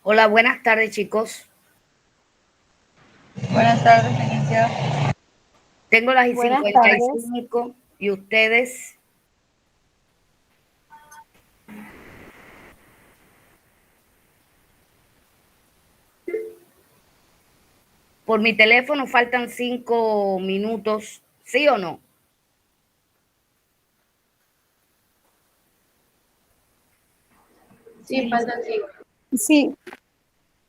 Hola, buenas tardes, chicos. Buenas tardes, licenciado. Tengo las y Buenas cincuenta y tardes. cinco y ustedes. Por mi teléfono faltan 5 minutos, ¿sí o no? Sí, faltan 5. Sí,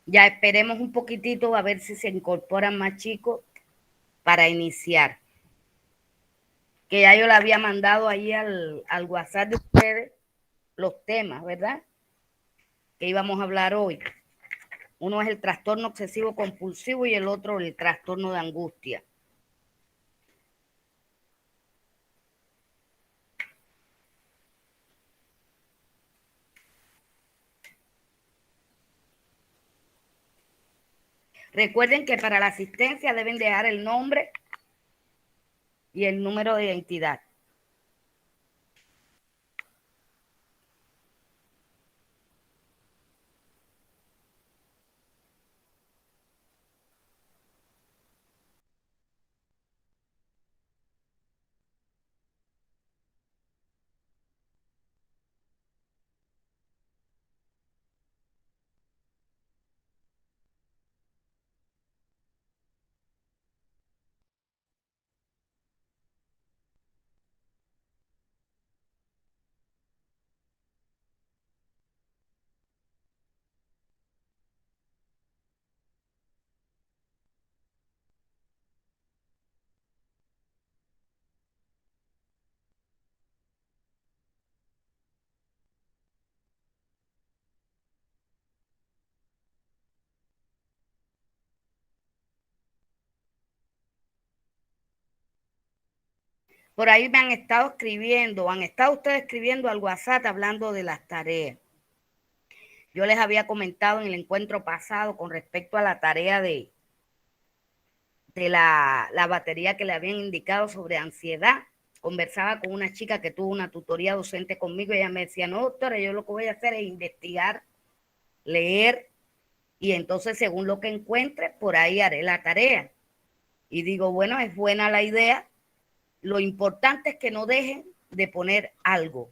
Ya esperemos un poquitito a ver si se incorporan más chicos para iniciar. Que ya yo le había mandado ahí al WhatsApp de ustedes los temas, ¿verdad? Que íbamos a hablar hoy. Uno es el trastorno obsesivo compulsivo y el otro el trastorno de angustia. Recuerden que para la asistencia deben dejar el nombre y el número de identidad. Por ahí me han estado escribiendo, han estado ustedes escribiendo al WhatsApp hablando de las tareas. Yo les había comentado en el encuentro pasado con respecto a la tarea de la batería que le habían indicado sobre ansiedad. Conversaba con una chica que tuvo una tutoría docente conmigo y ella me decía, no, doctora, yo lo que voy a hacer es investigar, leer y entonces según lo que encuentre, por ahí haré la tarea. Y digo, bueno, es buena la idea. Lo importante es que no dejen de poner algo.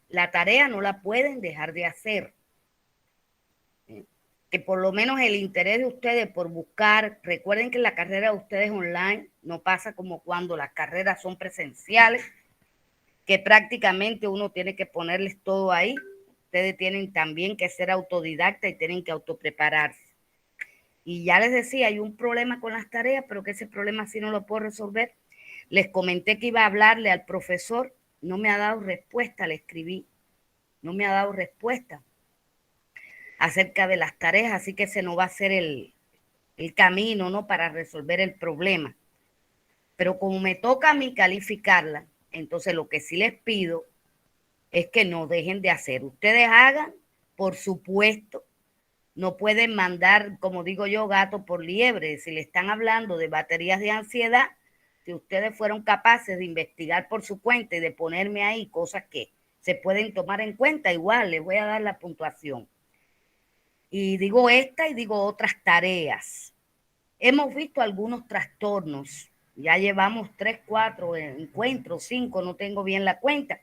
La tarea no la pueden dejar de hacer. Que por lo menos el interés de ustedes por buscar, recuerden que la carrera de ustedes online no pasa como cuando las carreras son presenciales, que prácticamente uno tiene que ponerles todo ahí. Ustedes tienen también que ser autodidactas y tienen que autoprepararse. Y ya les decía, hay un problema con las tareas, pero que ese problema sí no lo puedo resolver. Les comenté que iba a hablarle al profesor, no me ha dado respuesta, le escribí, no me ha dado respuesta acerca de las tareas, así que ese no va a ser el camino, ¿no? Para resolver el problema. Pero como me toca a mí calificarla, entonces lo que sí les pido es que no dejen de hacer. Ustedes hagan, por supuesto, no pueden mandar, como digo yo, gato por liebre. Si le están hablando de baterías de ansiedad, si ustedes fueron capaces de investigar por su cuenta y de ponerme ahí cosas que se pueden tomar en cuenta, igual les voy a dar la puntuación. Y digo esta y digo otras tareas. Hemos visto algunos trastornos. Ya llevamos 3, 4 encuentros, 5, no tengo bien la cuenta,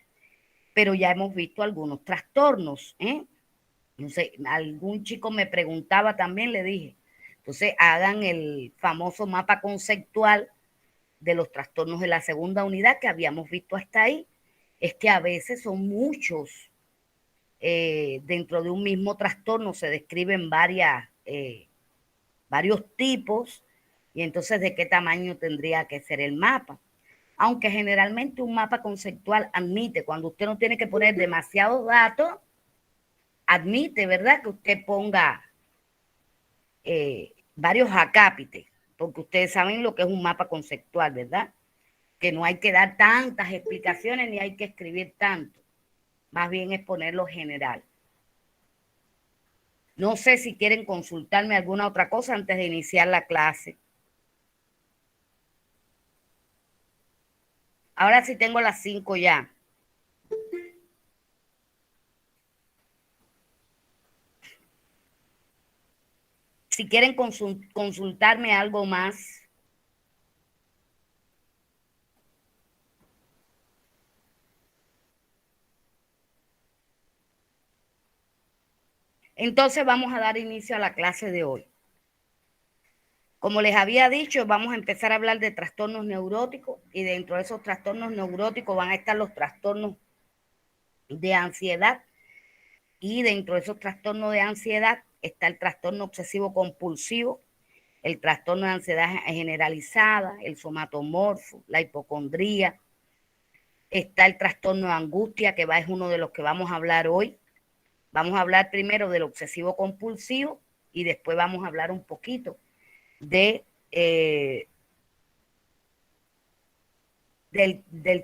pero ya hemos visto algunos trastornos. No sé, algún chico me preguntaba también, le dije, entonces hagan el famoso mapa conceptual de los trastornos de la segunda unidad que habíamos visto hasta ahí. Es que a veces son muchos. Dentro de un mismo trastorno se describen varios tipos y entonces de qué tamaño tendría que ser el mapa. Aunque generalmente un mapa conceptual admite, cuando usted no tiene que poner demasiados datos, admite, ¿verdad? Que usted ponga varios acápites, porque ustedes saben lo que es un mapa conceptual, ¿verdad? Que no hay que dar tantas explicaciones ni hay que escribir tanto, más bien es ponerlo general. No sé si quieren consultarme alguna otra cosa antes de iniciar la clase. Ahora sí tengo las 5 ya. Si quieren consultarme algo más. Entonces vamos a dar inicio a la clase de hoy. Como les había dicho, vamos a empezar a hablar de trastornos neuróticos y dentro de esos trastornos neuróticos van a estar los trastornos de ansiedad y dentro de esos trastornos de ansiedad está el trastorno obsesivo compulsivo, el trastorno de ansiedad generalizada, el somatomorfo, la hipocondría. Está el trastorno de angustia, que es uno de los que vamos a hablar hoy. Vamos a hablar primero del obsesivo compulsivo y después vamos a hablar un poquito del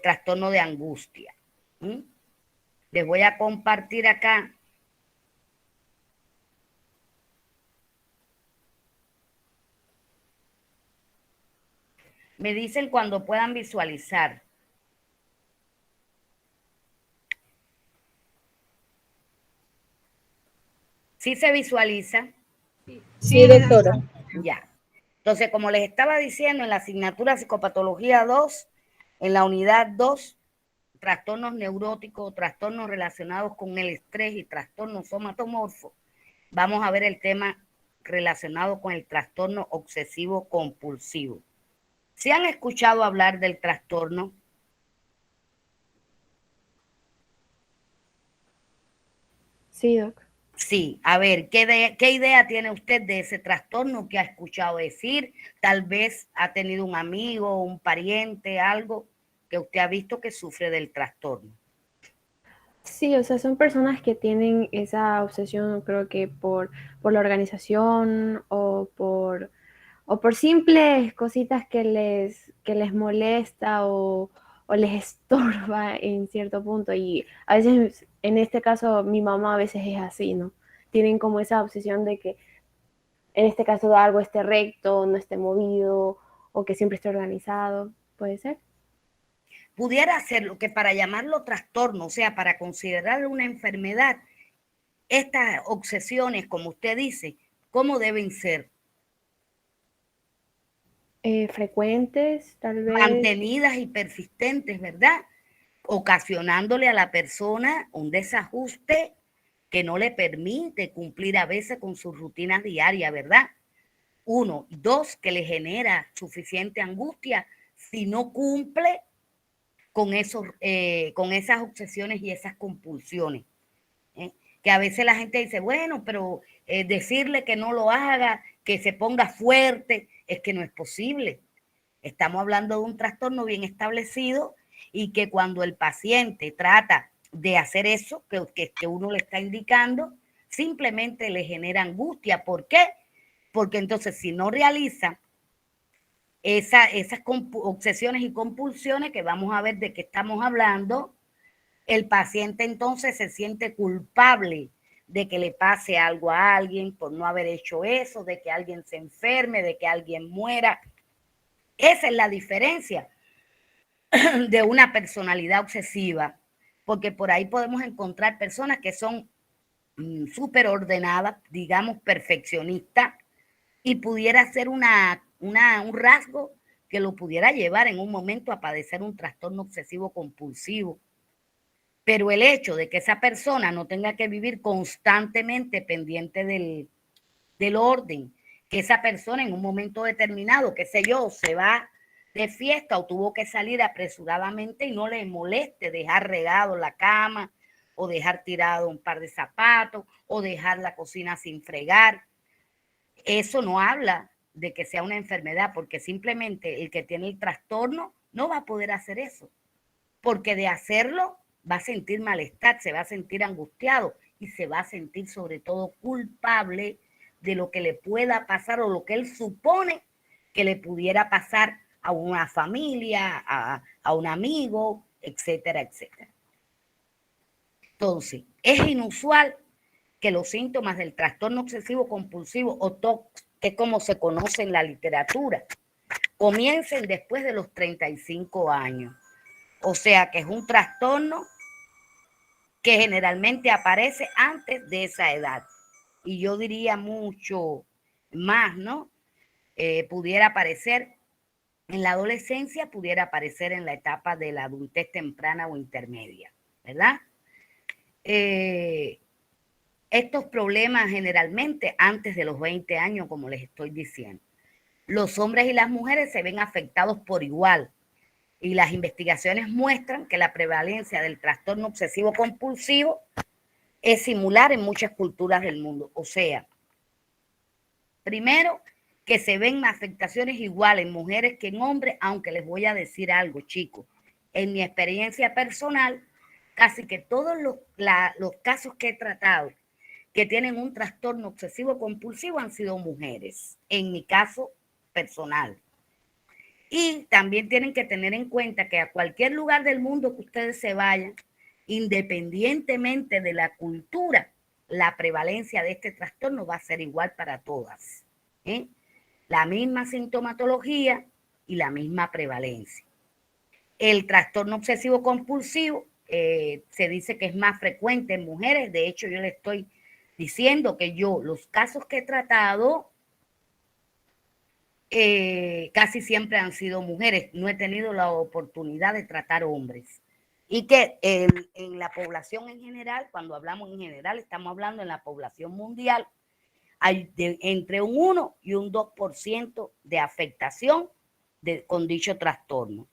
trastorno de angustia. Les voy a compartir acá me dicen cuando puedan visualizar. ¿Sí se visualiza? Sí, doctora. Ya. Entonces, como les estaba diciendo, en la asignatura Psicopatología 2, en la unidad 2, trastornos neuróticos, trastornos relacionados con el estrés y trastornos somatomorfos, vamos a ver el tema relacionado con el trastorno obsesivo compulsivo. ¿Se han escuchado hablar del trastorno? Sí, doc. Sí, a ver, ¿qué idea tiene usted de ese trastorno que ha escuchado decir? Tal vez ha tenido un amigo, un pariente, algo que usted ha visto que sufre del trastorno. Sí, o sea, son personas que tienen esa obsesión, creo que por la organización o por simples cositas que les molesta o les estorba en cierto punto. Y a veces, en este caso, mi mamá a veces es así, ¿no? Tienen como esa obsesión de que en este caso algo esté recto, no esté movido o que siempre esté organizado. ¿Puede ser? Pudiera ser lo que para llamarlo trastorno, o sea, para considerarlo una enfermedad, estas obsesiones, como usted dice, ¿cómo deben ser? Frecuentes, tal vez. Mantenidas y persistentes, ¿verdad? Ocasionándole a la persona un desajuste que no le permite cumplir a veces con sus rutinas diarias, ¿verdad? Uno. Dos, que le genera suficiente angustia si no cumple con esas obsesiones y esas compulsiones. Que a veces la gente dice, bueno, pero decirle que no lo haga, que se ponga fuerte, es que no es posible. Estamos hablando de un trastorno bien establecido y que cuando el paciente trata de hacer eso que uno le está indicando, simplemente le genera angustia. ¿Por qué? Porque entonces si no realiza esas obsesiones y compulsiones, que vamos a ver de qué estamos hablando, el paciente entonces se siente culpable de que le pase algo a alguien por no haber hecho eso, de que alguien se enferme, de que alguien muera. Esa es la diferencia de una personalidad obsesiva, porque por ahí podemos encontrar personas que son súper ordenadas, digamos perfeccionistas, y pudiera ser un rasgo que lo pudiera llevar en un momento a padecer un trastorno obsesivo compulsivo. Pero el hecho de que esa persona no tenga que vivir constantemente pendiente del orden, que esa persona en un momento determinado, qué sé yo, se va de fiesta o tuvo que salir apresuradamente y no le moleste dejar regado la cama o dejar tirado un par de zapatos o dejar la cocina sin fregar. Eso no habla de que sea una enfermedad, porque simplemente el que tiene el trastorno no va a poder hacer eso, porque de hacerlo va a sentir malestar, se va a sentir angustiado y se va a sentir sobre todo culpable de lo que le pueda pasar o lo que él supone que le pudiera pasar a una familia, a un amigo, etcétera, etcétera. Entonces, es inusual que los síntomas del trastorno obsesivo compulsivo o TOC, que es como se conoce en la literatura, comiencen después de los 35 años. O sea que es un trastorno que generalmente aparece antes de esa edad. Y yo diría mucho más, ¿no? Pudiera aparecer en la adolescencia, pudiera aparecer en la etapa de la adultez temprana o intermedia, ¿verdad? Estos problemas generalmente antes de los 20 años, como les estoy diciendo. Los hombres y las mujeres se ven afectados por igual y las investigaciones muestran que la prevalencia del trastorno obsesivo compulsivo es similar en muchas culturas del mundo. O sea, primero, que se ven afectaciones iguales en mujeres que en hombres, aunque les voy a decir algo, chicos. En mi experiencia personal, casi que todos los casos que he tratado que tienen un trastorno obsesivo compulsivo han sido mujeres, en mi caso personal. Y también tienen que tener en cuenta que a cualquier lugar del mundo que ustedes se vayan, independientemente de la cultura, la prevalencia de este trastorno va a ser igual para todas. La misma sintomatología y la misma prevalencia. El trastorno obsesivo compulsivo se dice que es más frecuente en mujeres. De hecho, yo le estoy diciendo que yo, los casos que he tratado, casi siempre han sido mujeres. No he tenido la oportunidad de tratar hombres. Y que en la población en general, cuando hablamos en general, estamos hablando en la población mundial, hay entre un 1 y un 2% de afectación con dicho trastorno.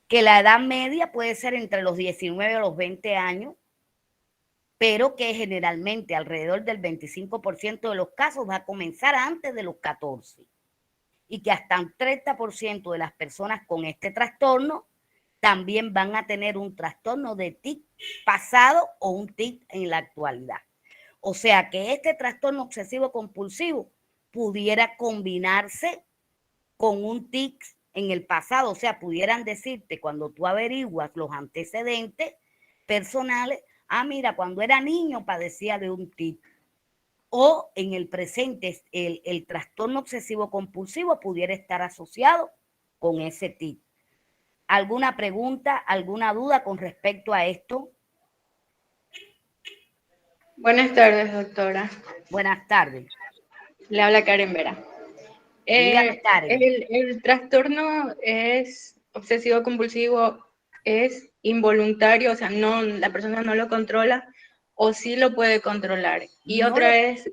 Que la edad media puede ser entre los 19 a los 20 años, pero que generalmente alrededor del 25% de los casos va a comenzar antes de los 14. Y que hasta un 30% de las personas con este trastorno también van a tener un trastorno de TIC pasado o un TIC en la actualidad. O sea que este trastorno obsesivo compulsivo pudiera combinarse con un TIC en el pasado. O sea, pudieran decirte cuando tú averiguas los antecedentes personales, mira, cuando era niño padecía de un TIC. O en el presente el trastorno obsesivo compulsivo pudiera estar asociado con ese TIC. ¿Alguna pregunta, alguna duda con respecto a esto? Buenas tardes, doctora. Buenas tardes. Le habla Karen Vera. Dígame, Karen. El trastorno es obsesivo compulsivo, es involuntario, o sea, no, la persona no lo controla o sí lo puede controlar. Y No otra es,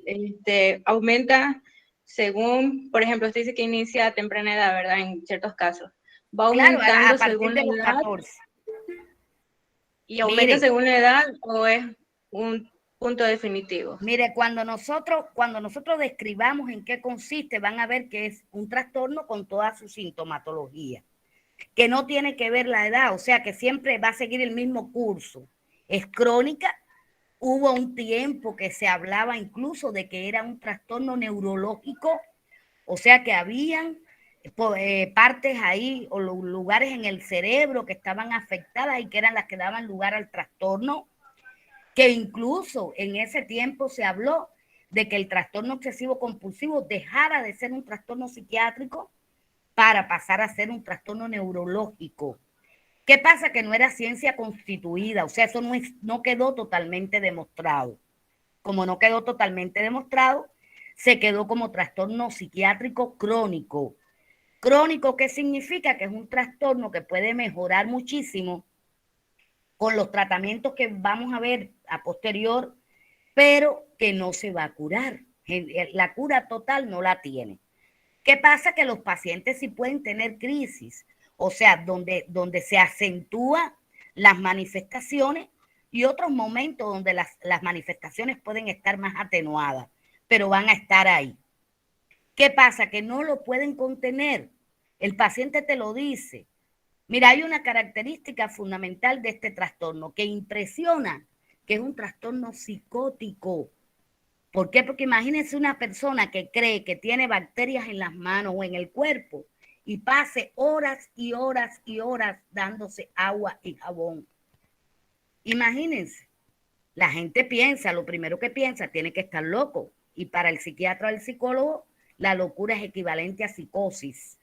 aumenta según, por ejemplo, usted dice que inicia a temprana edad, ¿verdad? En ciertos casos. Va claro, aumentando a partir según la de los edad 14. y aumenta Mire, según la edad o es un punto definitivo. mire, cuando nosotros describamos en qué consiste, van a ver que es un trastorno con toda su sintomatología, que no tiene que ver la edad, o sea que siempre va a seguir el mismo curso. Es crónica. Hubo un tiempo que se hablaba incluso de que era un trastorno neurológico, o sea que habían partes ahí o lugares en el cerebro que estaban afectadas y que eran las que daban lugar al trastorno, que incluso en ese tiempo se habló de que el trastorno obsesivo compulsivo dejara de ser un trastorno psiquiátrico para pasar a ser un trastorno neurológico. ¿Qué pasa? Que no era ciencia constituida, o sea, eso no quedó totalmente demostrado. Como no quedó totalmente demostrado, se quedó como trastorno psiquiátrico crónico. Crónico, ¿qué significa? Que es un trastorno que puede mejorar muchísimo con los tratamientos que vamos a ver a posterior, pero que no se va a curar. La cura total no la tiene. ¿Qué pasa? Que los pacientes sí pueden tener crisis, o sea, donde se acentúan las manifestaciones y otros momentos donde las manifestaciones pueden estar más atenuadas, pero van a estar ahí. ¿Qué pasa? Que no lo pueden contener. El paciente te lo dice. Mira, hay una característica fundamental de este trastorno que impresiona, que es un trastorno psicótico. ¿Por qué? Porque imagínense una persona que cree que tiene bacterias en las manos o en el cuerpo y pase horas y horas y horas dándose agua y jabón. Imagínense, la gente piensa, lo primero que piensa, tiene que estar loco. Y para el psiquiatra o el psicólogo, la locura es equivalente a psicosis.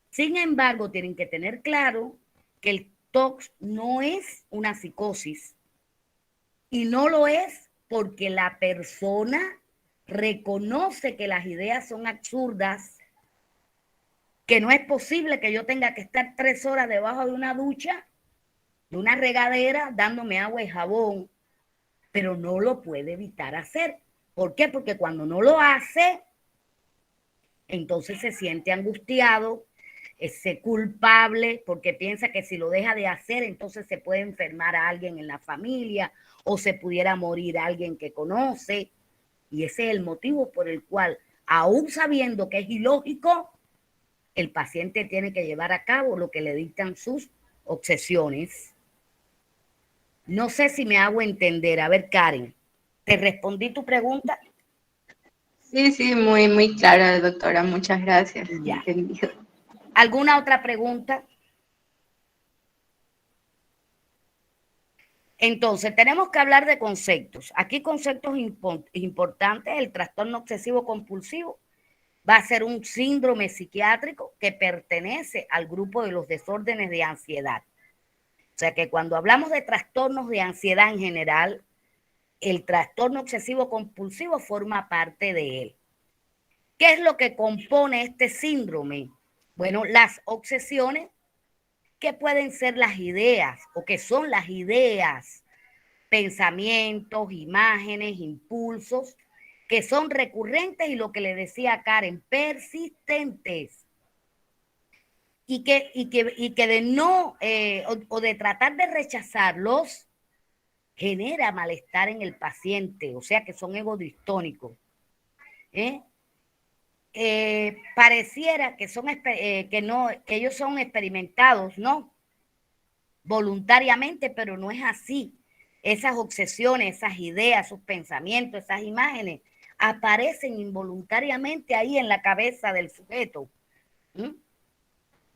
Sin embargo, tienen que tener claro que el TOC no es una psicosis y no lo es porque la persona reconoce que las ideas son absurdas, que no es posible que yo tenga que estar 3 horas debajo de una ducha, de una regadera, dándome agua y jabón, pero no lo puede evitar hacer. ¿Por qué? Porque cuando no lo hace, entonces se siente angustiado, es culpable, porque piensa que si lo deja de hacer, entonces se puede enfermar a alguien en la familia o se pudiera morir a alguien que conoce. Y ese es el motivo por el cual, aún sabiendo que es ilógico, el paciente tiene que llevar a cabo lo que le dictan sus obsesiones. No sé si me hago entender. A ver, Karen, ¿te respondí tu pregunta? Sí, sí, muy, muy clara, doctora. Muchas gracias. Ya. Entendido. ¿Alguna otra pregunta? Entonces, tenemos que hablar de conceptos. Aquí conceptos importantes. El trastorno obsesivo compulsivo va a ser un síndrome psiquiátrico que pertenece al grupo de los desórdenes de ansiedad. O sea que cuando hablamos de trastornos de ansiedad en general, el trastorno obsesivo compulsivo forma parte de él. ¿Qué es lo que compone este síndrome? Bueno, las obsesiones, que pueden ser las ideas o que son las ideas, pensamientos, imágenes, impulsos, que son recurrentes y lo que le decía a Karen, persistentes. Y que de no, o de tratar de rechazarlos, genera malestar en el paciente, o sea que son egodistónicos. Pareciera que son que ellos son experimentados, ¿no? Voluntariamente, pero no es así. Esas obsesiones, esas ideas, esos pensamientos, esas imágenes aparecen involuntariamente ahí en la cabeza del sujeto.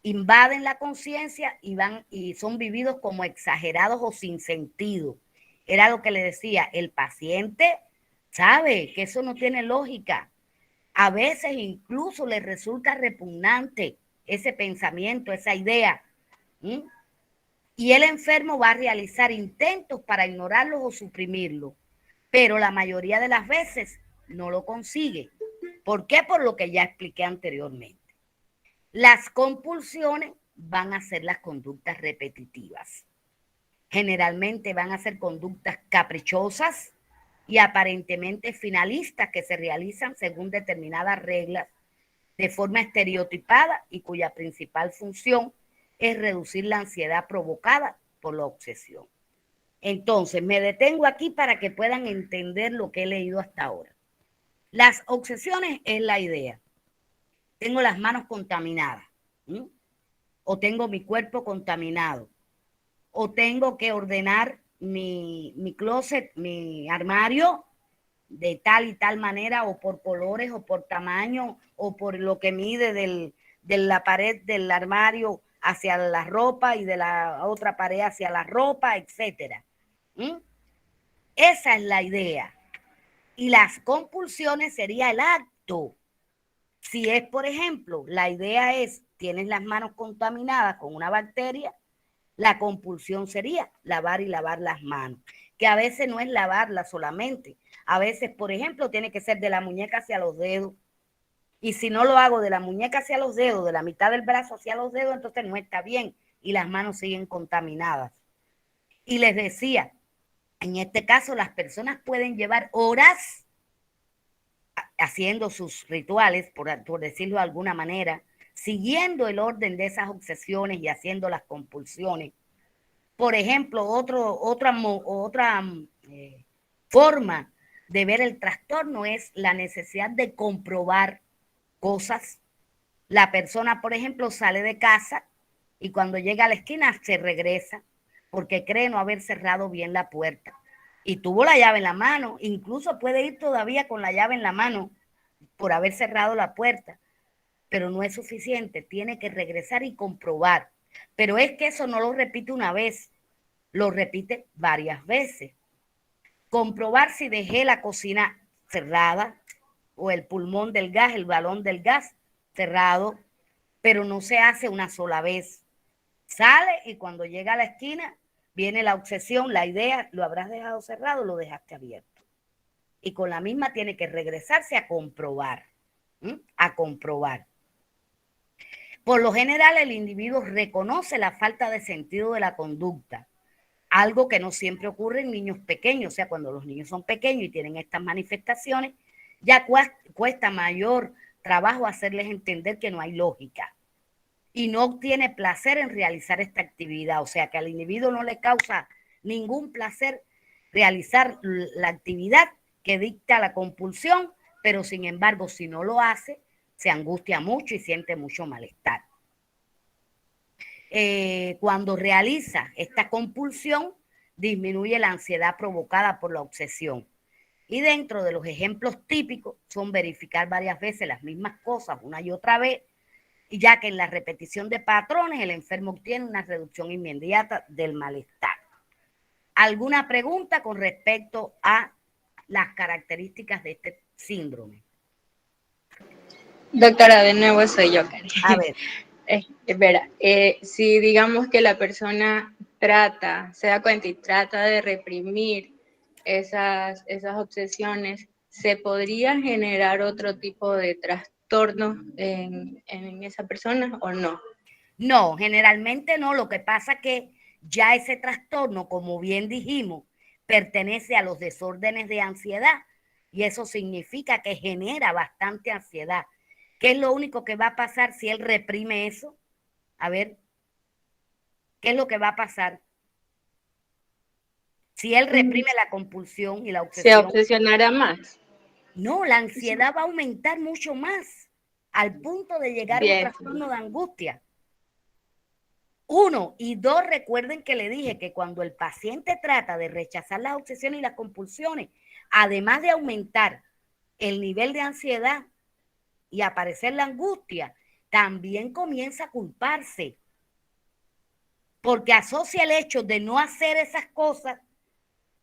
Invaden la conciencia y son vividos como exagerados o sin sentido. Era lo que le decía, el paciente sabe que eso no tiene lógica. A veces incluso le resulta repugnante ese pensamiento, esa idea. Y el enfermo va a realizar intentos para ignorarlos o suprimirlos, pero la mayoría de las veces no lo consigue. ¿Por qué? Por lo que ya expliqué anteriormente. Las compulsiones van a ser las conductas repetitivas. Generalmente van a ser conductas caprichosas y aparentemente finalistas que se realizan según determinadas reglas de forma estereotipada y cuya principal función es reducir la ansiedad provocada por la obsesión. Entonces, me detengo aquí para que puedan entender lo que he leído hasta ahora. Las obsesiones es la idea. Tengo las manos contaminadas, ¿sí? O tengo mi cuerpo contaminado, o tengo que ordenar mi closet, mi armario, de tal y tal manera, o por colores, o por tamaño, o por lo que mide de la pared del armario hacia la ropa y de la otra pared hacia la ropa, etcétera. Esa es la idea. Y las compulsiones sería el acto. Si es, por ejemplo, la idea es, tienes las manos contaminadas con una bacteria, la compulsión sería lavar y lavar las manos, que a veces no es lavarlas solamente. A veces, por ejemplo, tiene que ser de la muñeca hacia los dedos. Y si no lo hago de la muñeca hacia los dedos, de la mitad del brazo hacia los dedos, entonces no está bien y las manos siguen contaminadas. Y les decía, en este caso las personas pueden llevar horas haciendo sus rituales, por decirlo de alguna manera, siguiendo el orden de esas obsesiones y haciendo las compulsiones. Por ejemplo, otra forma de ver el trastorno es la necesidad de comprobar cosas. La persona, por ejemplo, sale de casa y cuando llega a la esquina se regresa porque cree no haber cerrado bien la puerta. Y tuvo la llave en la mano, incluso puede ir todavía con la llave en la mano por haber cerrado la puerta, pero no es suficiente, tiene que regresar y comprobar. Pero es que eso no lo repite una vez, lo repite varias veces. Comprobar si dejé la cocina cerrada o el pulmón del gas, el balón del gas cerrado, pero no se hace una sola vez. Sale y cuando llega a la esquina viene la obsesión, la idea, ¿lo habrás dejado cerrado o lo dejaste abierto? y con la misma tiene que regresarse a comprobar. A comprobar. Por lo general, el individuo reconoce la falta de sentido de la conducta, algo que no siempre ocurre en niños pequeños. O sea, cuando los niños son pequeños y tienen estas manifestaciones, ya cuesta mayor trabajo hacerles entender que no hay lógica y no obtiene placer en realizar esta actividad. O sea, que al individuo no le causa ningún placer realizar la actividad que dicta la compulsión, pero sin embargo, si no lo hace, se angustia mucho y siente mucho malestar. Cuando realiza esta compulsión, disminuye la ansiedad provocada por la obsesión. Y dentro de los ejemplos típicos son verificar varias veces las mismas cosas una y otra vez, y ya que en la repetición de patrones el enfermo obtiene una reducción inmediata del malestar. ¿Alguna pregunta con respecto a las características de este síndrome? Doctora, de nuevo soy yo, Karen. A ver. Espera, si digamos que la persona se da cuenta y trata de reprimir esas obsesiones, ¿se podría generar otro tipo de trastorno en esa persona o no? No, generalmente no. Lo que pasa es que ya ese trastorno, como bien dijimos, pertenece a los desórdenes de ansiedad y eso significa que genera bastante ansiedad. ¿Qué es lo único que va a pasar si él reprime eso? A ver, ¿qué es lo que va a pasar? Si él reprime la compulsión y la obsesión. ¿Se obsesionará más? No, la ansiedad va a aumentar mucho más, al punto de llegar a un trastorno de angustia. 1 y 2, recuerden que le dije que cuando el paciente trata de rechazar las obsesiones y las compulsiones, además de aumentar el nivel de ansiedad y aparecer la angustia, también comienza a culparse, porque asocia el hecho de no hacer esas cosas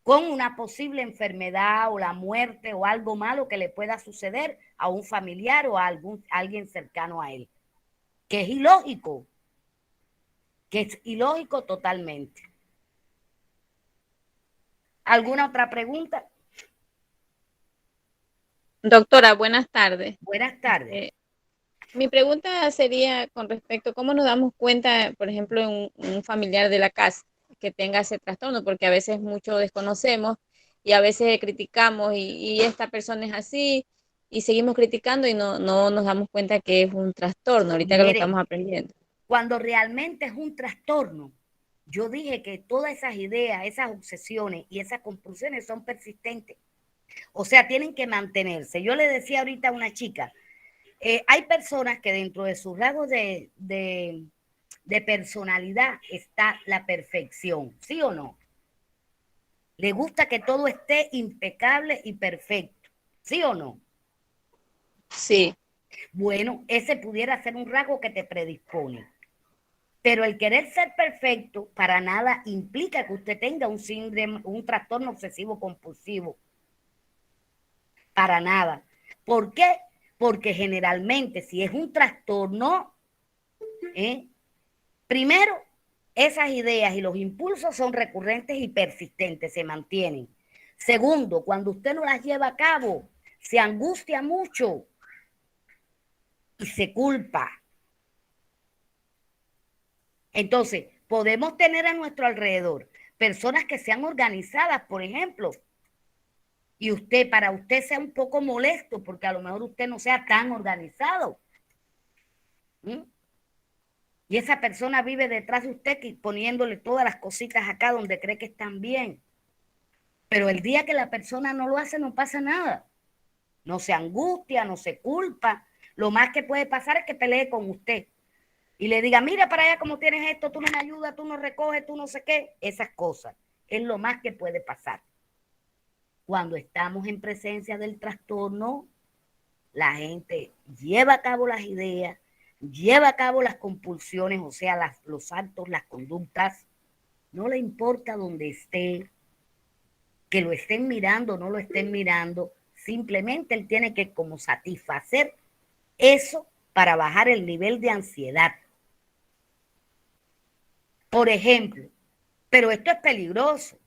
con una posible enfermedad o la muerte o algo malo que le pueda suceder a un familiar o a alguien cercano a él, que es ilógico. Totalmente. ¿Alguna otra pregunta? Doctora, buenas tardes. Buenas tardes. Mi pregunta sería con respecto a cómo nos damos cuenta, por ejemplo, en un familiar de la casa que tenga ese trastorno, porque a veces mucho desconocemos y a veces criticamos y esta persona es así y seguimos criticando y no nos damos cuenta que es un trastorno, ahorita que lo estamos aprendiendo. Cuando realmente es un trastorno, yo dije que todas esas ideas, esas obsesiones y esas compulsiones son persistentes. O sea, tienen que mantenerse. Yo le decía ahorita a una chica, hay personas que dentro de sus rasgos de personalidad está la perfección, ¿sí o no? Le gusta que todo esté impecable y perfecto, ¿sí o no? Sí. Bueno, ese pudiera ser un rasgo que te predispone. Pero el querer ser perfecto para nada implica que usted tenga un síndrome, un trastorno obsesivo compulsivo. Para nada. ¿Por qué? Porque generalmente si es un trastorno, primero, esas ideas y los impulsos son recurrentes y persistentes, se mantienen. Segundo, cuando usted no las lleva a cabo, se angustia mucho y se culpa. Entonces, podemos tener a nuestro alrededor personas que sean organizadas, por ejemplo, y para usted sea un poco molesto porque a lo mejor usted no sea tan organizado. Y esa persona vive detrás de usted poniéndole todas las cositas acá donde cree que están bien. Pero el día que la persona no lo hace, no pasa nada. No se angustia, no se culpa. Lo más que puede pasar es que pelee con usted y le diga, mira para allá cómo tienes esto, tú no me ayudas, tú no recoges, tú no sé qué. Esas cosas es lo más que puede pasar. Cuando estamos en presencia del trastorno, la gente lleva a cabo las ideas, lleva a cabo las compulsiones, o sea, los actos, las conductas, no le importa dónde esté, que lo estén mirando o no lo estén mirando, simplemente él tiene que como satisfacer eso para bajar el nivel de ansiedad. Por ejemplo, pero esto es peligroso,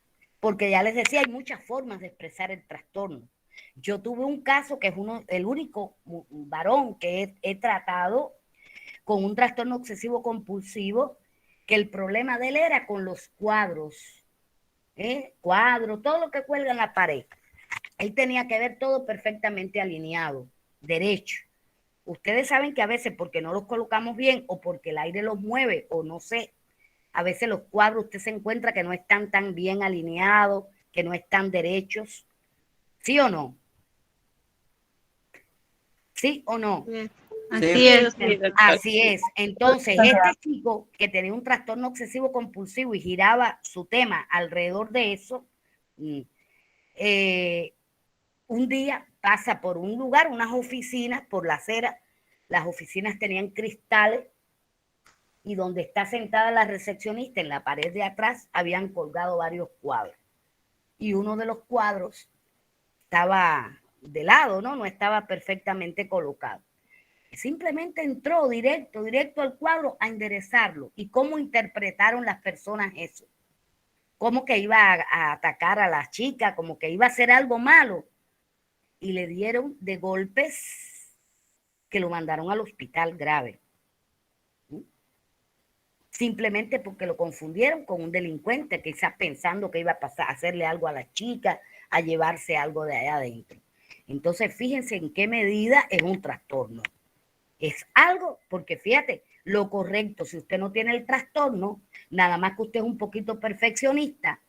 porque ya les decía, hay muchas formas de expresar el trastorno. Yo tuve un caso que es el único varón que he tratado con un trastorno obsesivo compulsivo, que el problema de él era con los cuadros, cuadros, todo lo que cuelga en la pared. Él tenía que ver todo perfectamente alineado, derecho. Ustedes saben que a veces porque no los colocamos bien o porque el aire los mueve o no sé, a veces los cuadros usted se encuentra que no están tan bien alineados, que no están derechos. ¿Sí o no? ¿Sí o no? Así es. Sí, doctor. Así es. Entonces, este chico que tenía un trastorno obsesivo compulsivo y giraba su tema alrededor de eso, un día pasa por un lugar, unas oficinas, por la acera, las oficinas tenían cristales y donde está sentada la recepcionista en la pared de atrás habían colgado varios cuadros. Y uno de los cuadros estaba de lado, ¿no? No estaba perfectamente colocado. Simplemente entró directo al cuadro a enderezarlo. ¿Y cómo interpretaron las personas eso? Como que iba a atacar a la chica, como que iba a hacer algo malo. Y le dieron de golpes que lo mandaron al hospital grave. Simplemente porque lo confundieron con un delincuente, quizás pensando que iba a pasar a hacerle algo a la chica, a llevarse algo de allá adentro. Entonces, fíjense en qué medida es un trastorno. Es algo, porque fíjate, lo correcto, si usted no tiene el trastorno, nada más que usted es un poquito perfeccionista,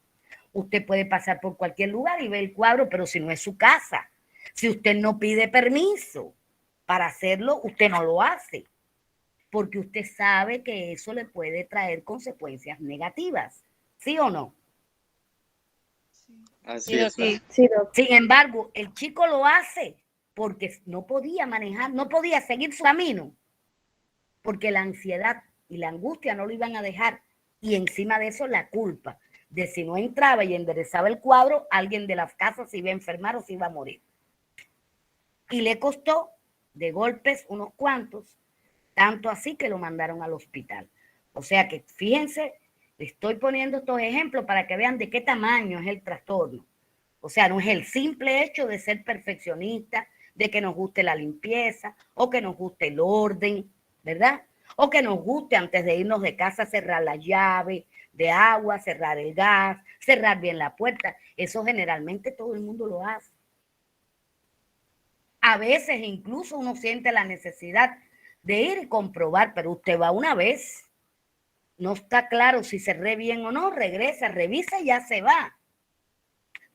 usted puede pasar por cualquier lugar y ver el cuadro, pero si no es su casa, si usted no pide permiso para hacerlo, usted no lo hace, porque usted sabe que eso le puede traer consecuencias negativas, ¿sí o no? Así es. Sí. Sí, doctor. Sin embargo, el chico lo hace porque no podía manejar, no podía seguir su camino, porque la ansiedad y la angustia no lo iban a dejar, y encima de eso la culpa de si no entraba y enderezaba el cuadro, alguien de las casas se iba a enfermar o se iba a morir. Y le costó de golpes unos cuantos, tanto así que lo mandaron al hospital. O sea que fíjense, estoy poniendo estos ejemplos para que vean de qué tamaño es el trastorno. O sea, no es el simple hecho de ser perfeccionista, de que nos guste la limpieza o que nos guste el orden, ¿verdad? O que nos guste antes de irnos de casa cerrar la llave de agua, cerrar el gas, cerrar bien la puerta. Eso generalmente todo el mundo lo hace. A veces incluso uno siente la necesidad de ir y comprobar, pero usted va una vez, no está claro si cerré bien o no, regresa, revisa y ya se va.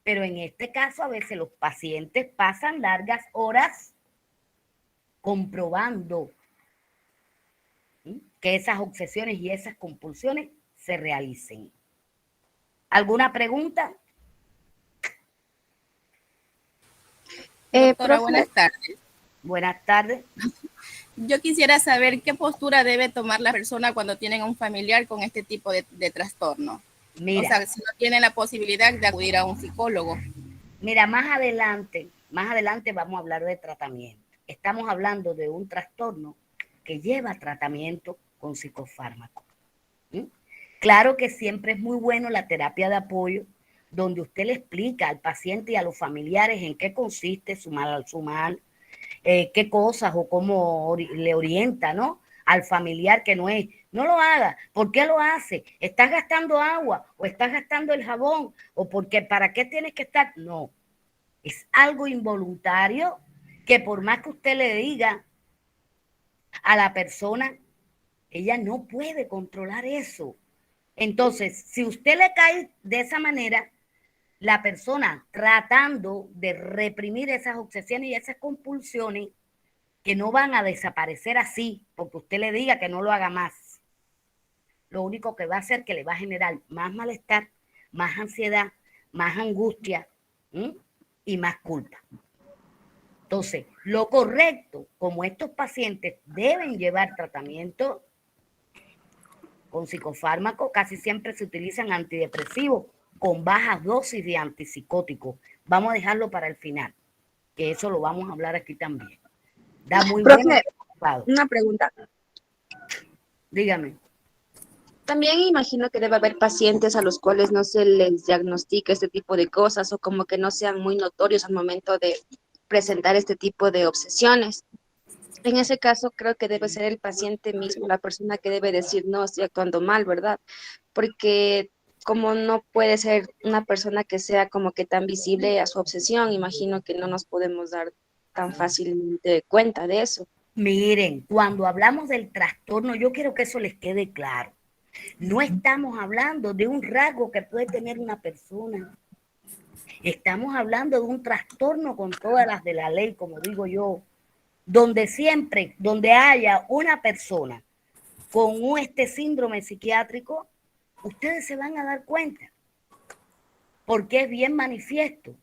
Pero en este caso a veces los pacientes pasan largas horas comprobando que esas obsesiones y esas compulsiones se realicen. ¿Alguna pregunta? Doctora, Profe, buenas tardes. Buenas tardes. Yo quisiera saber qué postura debe tomar la persona cuando tienen a un familiar con este tipo de trastorno. Mira, O sea, si no tienen la posibilidad de acudir a un psicólogo. mira, más adelante vamos a hablar de tratamiento. Estamos hablando de un trastorno que lleva tratamiento con psicofármaco. ¿Sí? Claro que siempre es muy bueno la terapia de apoyo, donde usted le explica al paciente y a los familiares en qué consiste su mal, qué cosas o cómo le orienta, ¿no? Al familiar que no es, no lo haga. ¿Por qué lo hace? ¿Estás gastando agua o estás gastando el jabón? ¿O porque para qué tienes que estar? No, es algo involuntario que por más que usted le diga a la persona, ella no puede controlar eso. Entonces, si usted le cae de esa manera, la persona tratando de reprimir esas obsesiones y esas compulsiones que no van a desaparecer así, porque usted le diga que no lo haga más, lo único que va a hacer es que le va a generar más malestar, más ansiedad, más angustia, ¿sí? Y más culpa. Entonces, lo correcto, como estos pacientes deben llevar tratamiento con psicofármacos, casi siempre se utilizan antidepresivos con bajas dosis de antipsicóticos. Vamos a dejarlo para el final, que eso lo vamos a hablar aquí también. Da muy Profe, buenos resultados. una pregunta. Dígame. También imagino que debe haber pacientes a los cuales no se les diagnostica este tipo de cosas o como que no sean muy notorios al momento de presentar este tipo de obsesiones. En ese caso, creo que debe ser el paciente mismo, la persona que debe decir, no, estoy actuando mal, ¿verdad? Porque como no puede ser una persona que sea como que tan visible a su obsesión, imagino que no nos podemos dar tan fácilmente cuenta de eso. Miren, cuando hablamos del trastorno, yo quiero que eso les quede claro. No estamos hablando de un rasgo que puede tener una persona. Estamos hablando de un trastorno con todas las de la ley, como digo yo, donde siempre, donde haya una persona con este síndrome psiquiátrico, ustedes se van a dar cuenta, porque es bien manifiesto.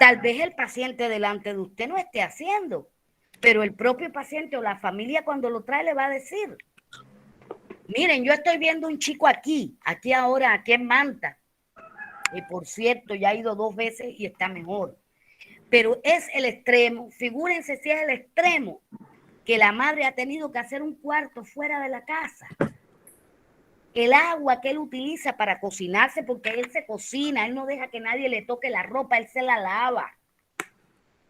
Tal vez el paciente delante de usted no esté haciendo, pero el propio paciente o la familia cuando lo trae le va a decir, miren, yo estoy viendo un chico aquí ahora, aquí en Manta, y por cierto, ya ha ido 2 veces y está mejor. Pero es el extremo, figúrense si es el extremo, que la madre ha tenido que hacer un cuarto fuera de la casa. El agua que él utiliza para cocinarse, porque él se cocina, él no deja que nadie le toque la ropa, él se la lava.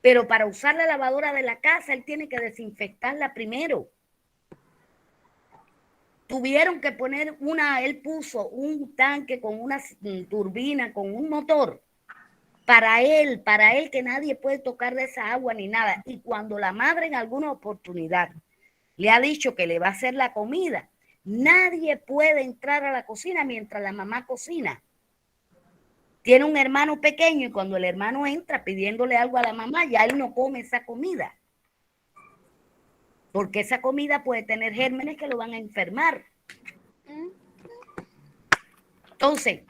Pero para usar la lavadora de la casa, él tiene que desinfectarla primero. Tuvieron que poner él puso un tanque con una turbina, con un motor, para él que nadie puede tocar de esa agua ni nada. Y cuando la madre en alguna oportunidad le ha dicho que le va a hacer la comida, nadie puede entrar a la cocina mientras la mamá cocina. Tiene un hermano pequeño y cuando el hermano entra pidiéndole algo a la mamá, ya él no come esa comida. Porque esa comida puede tener gérmenes que lo van a enfermar. Entonces,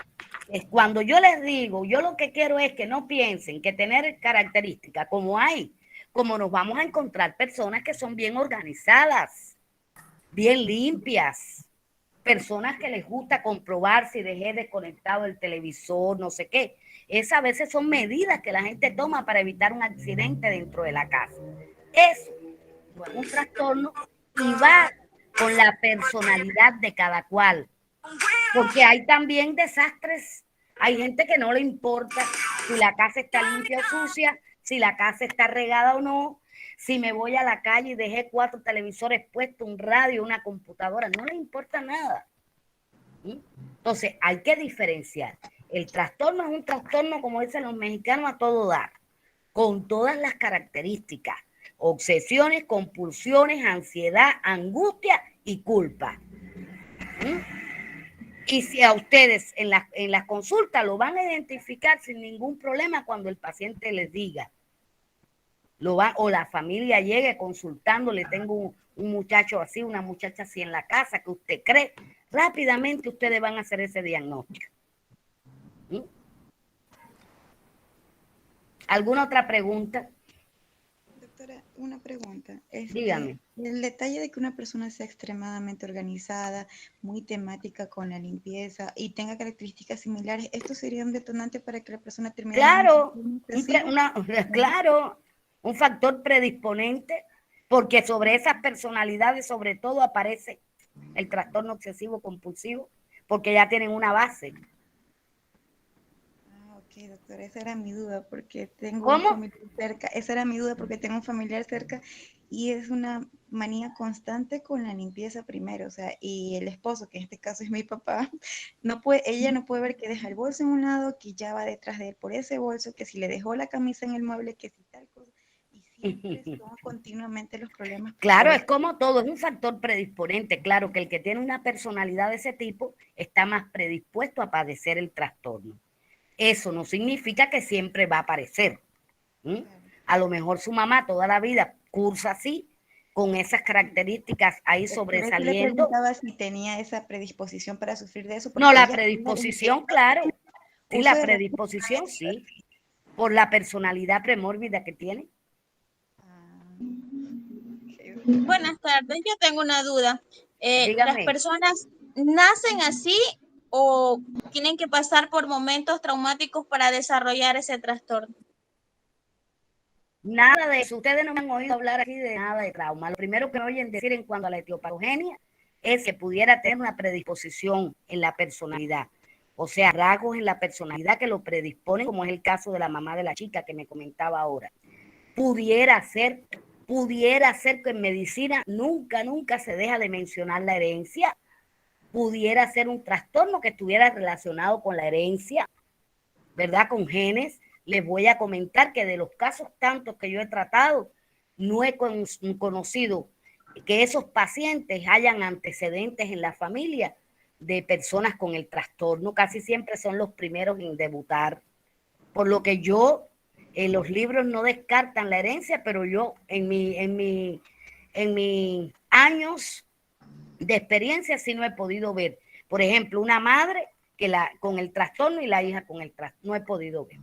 cuando yo les digo, yo lo que quiero es que no piensen que tener características como nos vamos a encontrar personas que son bien organizadas, bien limpias, personas que les gusta comprobar si dejé desconectado el televisor, no sé qué. Esas a veces son medidas que la gente toma para evitar un accidente dentro de la casa. Eso no es un trastorno y va con la personalidad de cada cual. Porque hay también desastres. Hay gente que no le importa si la casa está limpia o sucia, si la casa está regada o no, si me voy a la calle y dejé 4 televisores puestos, un radio, una computadora, no le importa nada. Entonces, hay que diferenciar. El trastorno es un trastorno, como dicen los mexicanos, a todo dar, con todas las características, obsesiones, compulsiones, ansiedad, angustia y culpa. Y si a ustedes en las consultas lo van a identificar sin ningún problema cuando el paciente les diga, o la familia llegue consultándole, tengo un muchacho así, una muchacha así en la casa que usted cree, rápidamente ustedes van a hacer ese diagnóstico. ¿Alguna otra pregunta? Doctora, una pregunta. Dígame. El detalle de que una persona sea extremadamente organizada, muy temática con la limpieza y tenga características similares, ¿esto sería un detonante para que la persona termine? Claro, claro, un factor predisponente, porque sobre esas personalidades, sobre todo, aparece el trastorno obsesivo compulsivo, porque ya tienen una base. Ok, doctora, esa era mi duda, porque tengo ¿Cómo? un familiar cerca. Esa era mi duda, porque tengo un familiar cerca y es una manía constante con la limpieza primero, o sea, y el esposo, que en este caso es mi papá, ella no puede ver que deja el bolso en un lado, que ya va detrás de él por ese bolso, que si le dejó la camisa en el mueble, que si tal cosa, y siempre son continuamente los problemas. Claro, es como todo, es un factor predisponente. Claro que el que tiene una personalidad de ese tipo está más predispuesto a padecer el trastorno. Eso no significa que siempre va a aparecer. A lo mejor su mamá toda la vida cursa así, con esas características ahí sobresaliendo. Le preguntaba si tenía esa predisposición para sufrir de eso. No, la predisposición, claro. Sí, la predisposición, sí. Por la personalidad premórbida que tiene. Buenas tardes, yo tengo una duda. ¿Las personas nacen así o tienen que pasar por momentos traumáticos para desarrollar ese trastorno? Nada de eso. Ustedes no me han oído hablar aquí de nada de trauma. Lo primero que me oyen decir en cuanto a la etiopatogenia es que pudiera tener una predisposición en la personalidad, o sea, rasgos en la personalidad que lo predisponen, como es el caso de la mamá de la chica que me comentaba ahora. Pudiera ser que en medicina nunca se deja de mencionar la herencia. Pudiera ser un trastorno que estuviera relacionado con la herencia, ¿verdad? Con genes. Les voy a comentar que de los casos tantos que yo he tratado, no he conocido que esos pacientes hayan antecedentes en la familia de personas con el trastorno. Casi siempre son los primeros en debutar. Por lo que yo, los libros no descartan la herencia, pero yo en mis años de experiencia sí no he podido ver. Por ejemplo, una madre con el trastorno y la hija con el trastorno, no he podido ver.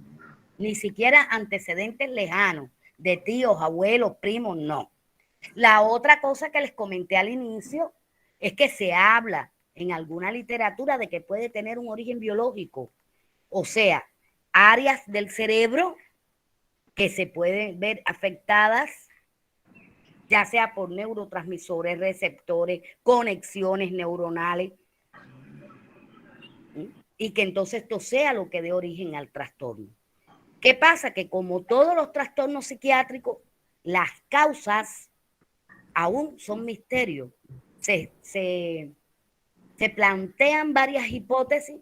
Ni siquiera antecedentes lejanos de tíos, abuelos, primos, no. La otra cosa que les comenté al inicio es que se habla en alguna literatura de que puede tener un origen biológico, o sea, áreas del cerebro que se pueden ver afectadas, ya sea por neurotransmisores, receptores, conexiones neuronales, y que entonces esto sea lo que dé origen al trastorno. ¿Qué pasa? Que como todos los trastornos psiquiátricos, las causas aún son misterios. Se plantean varias hipótesis,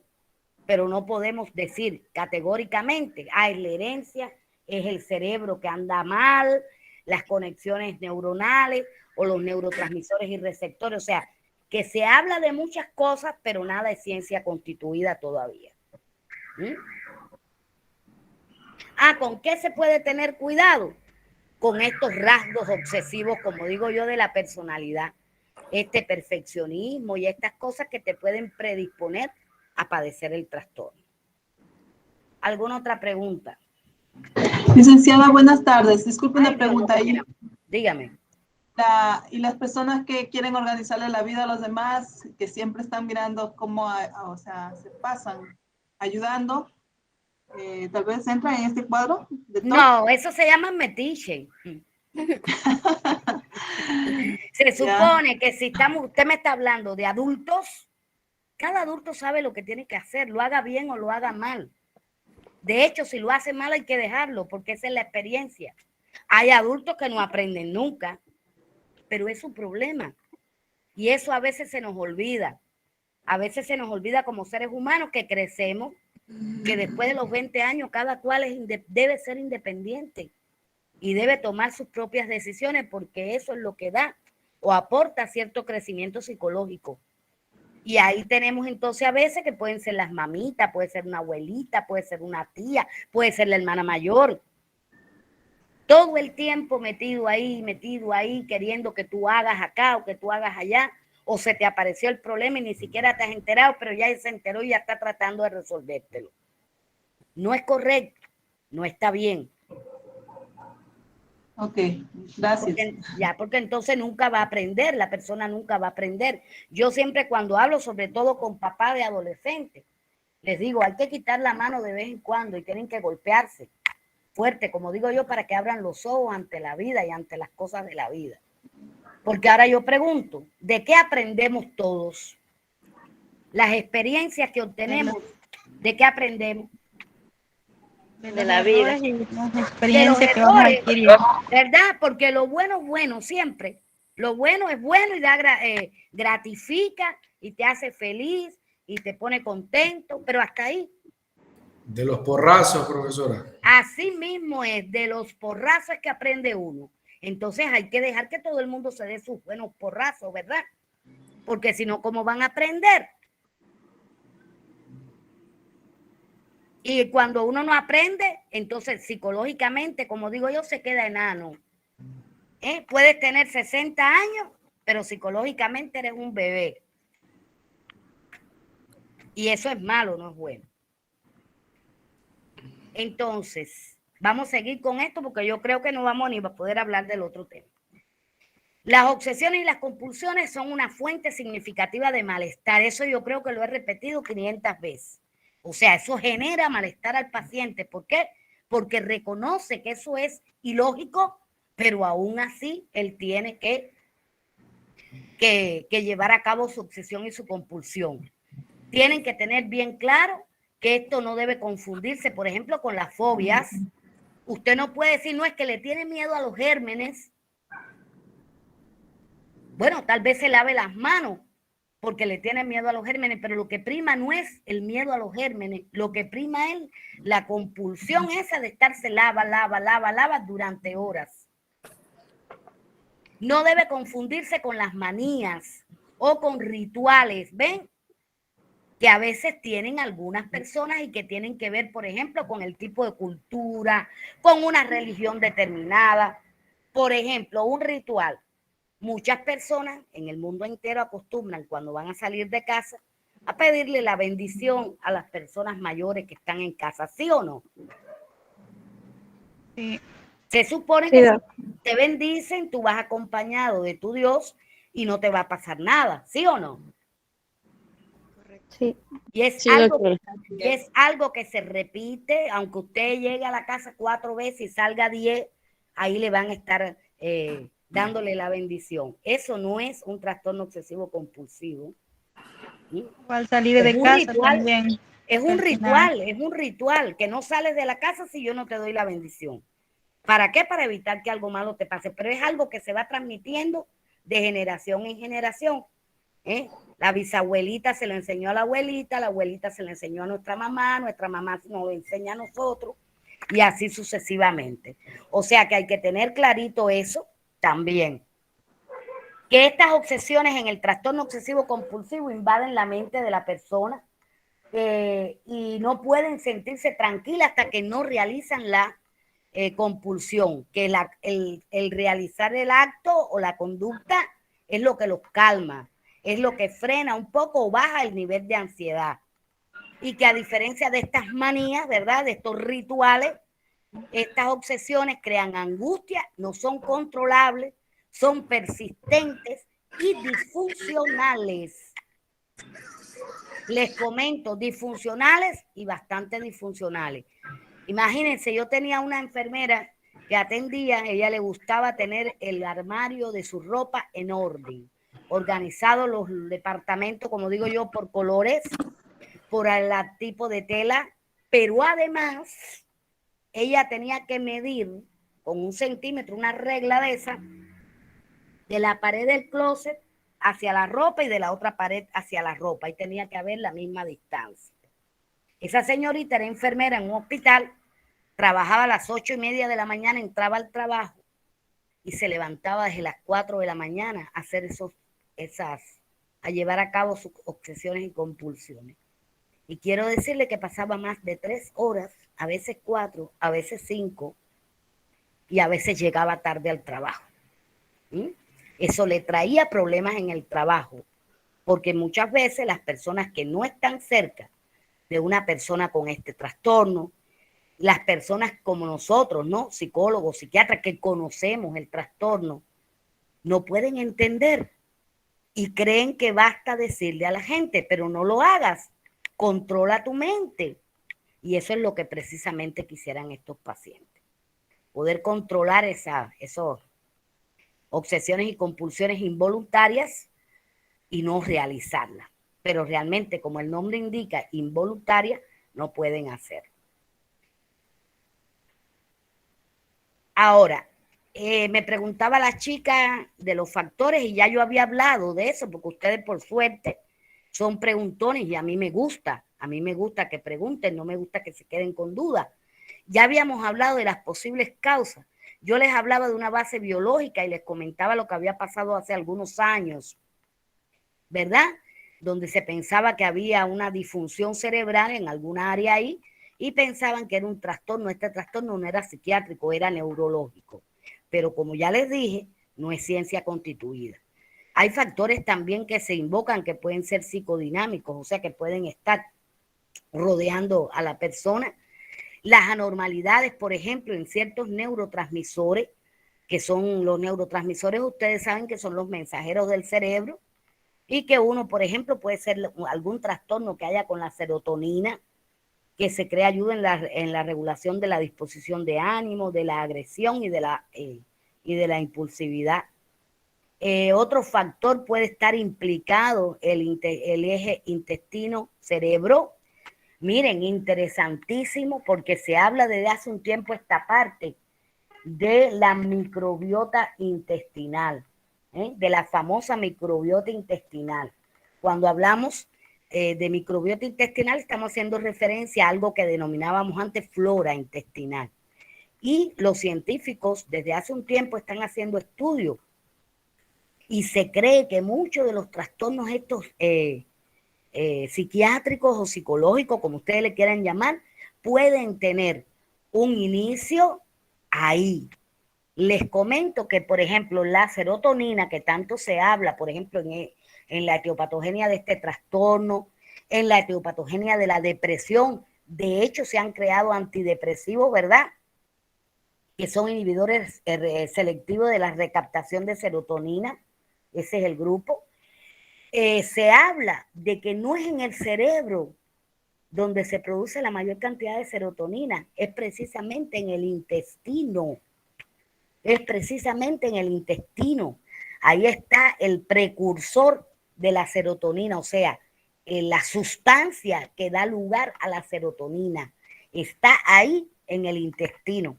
pero no podemos decir categóricamente, es la herencia, es el cerebro que anda mal, las conexiones neuronales o los neurotransmisores y receptores. O sea, que se habla de muchas cosas, pero nada es ciencia constituida todavía. ¿Con qué se puede tener cuidado? Con estos rasgos obsesivos, como digo yo, de la personalidad, este perfeccionismo y estas cosas que te pueden predisponer a padecer el trastorno. ¿Alguna otra pregunta? Licenciada, buenas tardes. Disculpe una pregunta ahí. Dígame. Y las personas que quieren organizarle la vida a los demás, que siempre están mirando cómo, o sea, se pasan ayudando, tal vez entran en este cuadro. No, eso se llama metiche. Se supone que si usted me está hablando de adultos, cada adulto sabe lo que tiene que hacer, lo haga bien o lo haga mal. De hecho, si lo hace mal hay que dejarlo, porque esa es la experiencia. Hay adultos que no aprenden nunca, pero es un problema. Y eso a veces se nos olvida. A veces se nos olvida como seres humanos que crecemos, que después de los 20 años cada cual debe ser independiente y debe tomar sus propias decisiones, porque eso es lo que da o aporta cierto crecimiento psicológico. Y ahí tenemos entonces a veces que pueden ser las mamitas, puede ser una abuelita, puede ser una tía, puede ser la hermana mayor. Todo el tiempo metido ahí, queriendo que tú hagas acá o que tú hagas allá, o se te apareció el problema y ni siquiera te has enterado, pero ya se enteró y ya está tratando de resolvértelo. No es correcto, no está bien. Ok, gracias. Porque entonces nunca va a aprender, la persona nunca va a aprender. Yo siempre cuando hablo, sobre todo con papás de adolescentes, les digo, hay que quitar la mano de vez en cuando y tienen que golpearse fuerte, como digo yo, para que abran los ojos ante la vida y ante las cosas de la vida. Porque ahora yo pregunto, ¿de qué aprendemos todos? Las experiencias que obtenemos, ¿de qué aprendemos? De la vida. De los errores, ¿verdad? Porque lo bueno es bueno siempre. Lo bueno es bueno y gratifica y te hace feliz y te pone contento, pero hasta ahí. De los porrazos, profesora. Así mismo es, de los porrazos que aprende uno. Entonces hay que dejar que todo el mundo se dé sus buenos porrazos, ¿verdad? Porque si no, ¿cómo van a aprender? Y cuando uno no aprende, entonces psicológicamente, como digo yo, se queda enano. Puedes tener 60 años, pero psicológicamente eres un bebé. Y eso es malo, no es bueno. Entonces, vamos a seguir con esto porque yo creo que no vamos ni a poder hablar del otro tema. Las obsesiones y las compulsiones son una fuente significativa de malestar. Eso yo creo que lo he repetido 500 veces. O sea, eso genera malestar al paciente. ¿Por qué? Porque reconoce que eso es ilógico, pero aún así él tiene que que llevar a cabo su obsesión y su compulsión. Tienen que tener bien claro que esto no debe confundirse, por ejemplo, con las fobias. Usted no puede decir, no, es que le tiene miedo a los gérmenes. Bueno, tal vez se lave las manos porque le tiene miedo a los gérmenes, pero lo que prima no es el miedo a los gérmenes, lo que prima es la compulsión esa de estarse lava durante horas. No debe confundirse con las manías o con rituales, ¿ven? Que a veces tienen algunas personas y que tienen que ver, por ejemplo, con el tipo de cultura, con una religión determinada. Por ejemplo, un ritual. Muchas personas en el mundo entero acostumbran, cuando van a salir de casa, a pedirle la bendición a las personas mayores que están en casa, ¿sí o no? Sí. Se supone que si te bendicen, tú vas acompañado de tu Dios y no te va a pasar nada, ¿sí o no? Sí. Y es algo que se repite, aunque usted llegue a la casa 4 veces y salga 10, ahí le van a estar dándole la bendición. Eso no es un trastorno obsesivo compulsivo. ¿Sí? O al salir de casa también. Es un ritual, que no sales de la casa si yo no te doy la bendición. ¿Para qué? Para evitar que algo malo te pase. Pero es algo que se va transmitiendo de generación en generación. La bisabuelita se lo enseñó a la abuelita se lo enseñó a nuestra mamá nos lo enseña a nosotros, y así sucesivamente. O sea que hay que tener clarito eso también. Que estas obsesiones en el trastorno obsesivo compulsivo invaden la mente de la persona y no pueden sentirse tranquilas hasta que no realizan la compulsión, que el realizar el acto o la conducta es lo que los calma, es lo que frena un poco o baja el nivel de ansiedad. Y que a diferencia de estas manías, ¿verdad?, de estos rituales, estas obsesiones crean angustia, no son controlables, son persistentes y disfuncionales. Les comento, disfuncionales y bastante disfuncionales. Imagínense, yo tenía una enfermera que atendía, a ella le gustaba tener el armario de su ropa en orden, organizado los departamentos, como digo yo, por colores, por el tipo de tela, pero además ella tenía que medir con 1 centímetro, una regla de esa, de la pared del closet hacia la ropa y de la otra pared hacia la ropa, y tenía que haber la misma distancia. Esa señorita era enfermera en un hospital, trabajaba a las 8:30 de la mañana, entraba al trabajo y se levantaba desde las 4 de la mañana a hacer a llevar a cabo sus obsesiones y compulsiones. Y quiero decirle que pasaba más de 3 horas, a veces 4, a veces 5, y a veces llegaba tarde al trabajo. Eso le traía problemas en el trabajo, porque muchas veces las personas que no están cerca de una persona con este trastorno, las personas como nosotros, ¿no?, psicólogos, psiquiatras, que conocemos el trastorno, no pueden entender y creen que basta decirle a la gente, pero no lo hagas, controla tu mente. Y eso es lo que precisamente quisieran estos pacientes, poder controlar esas obsesiones y compulsiones involuntarias y no realizarlas. Pero realmente, como el nombre indica, involuntarias, no pueden hacer. Ahora, me preguntaba la chica de los factores y ya yo había hablado de eso, porque ustedes por suerte son preguntones y a mí me gusta que pregunten, no me gusta que se queden con dudas. Ya habíamos hablado de las posibles causas. Yo les hablaba de una base biológica y les comentaba lo que había pasado hace algunos años, ¿verdad?, donde se pensaba que había una disfunción cerebral en alguna área ahí y pensaban que era un trastorno. Este trastorno no era psiquiátrico, era neurológico. Pero como ya les dije, no es ciencia constituida. Hay factores también que se invocan que pueden ser psicodinámicos, o sea, que pueden estar rodeando a la persona. Las anormalidades, por ejemplo, en ciertos neurotransmisores, que son los neurotransmisores, ustedes saben que son los mensajeros del cerebro, y que uno, por ejemplo, puede ser algún trastorno que haya con la serotonina, que se crea ayuda en la regulación de la disposición de ánimo, de la agresión y de la impulsividad. Otro factor puede estar implicado el eje intestino-cerebro. Miren, interesantísimo, porque se habla desde hace un tiempo esta parte de la microbiota intestinal, de la famosa microbiota intestinal. Cuando hablamos de microbiota intestinal, estamos haciendo referencia a algo que denominábamos antes flora intestinal. Y los científicos desde hace un tiempo están haciendo estudios y se cree que muchos de los trastornos estos psiquiátricos o psicológicos, como ustedes le quieran llamar, pueden tener un inicio ahí. Les comento que, por ejemplo, la serotonina, que tanto se habla, por ejemplo, en la etiopatogenia de este trastorno, en la etiopatogenia de la depresión, de hecho se han creado antidepresivos, ¿verdad?, que son inhibidores selectivos de la recaptación de serotonina. Ese es el grupo. Se habla de que no es en el cerebro donde se produce la mayor cantidad de serotonina, es precisamente en el intestino. Es precisamente en el intestino. Ahí está el precursor de la serotonina, o sea, la sustancia que da lugar a la serotonina. Está ahí en el intestino.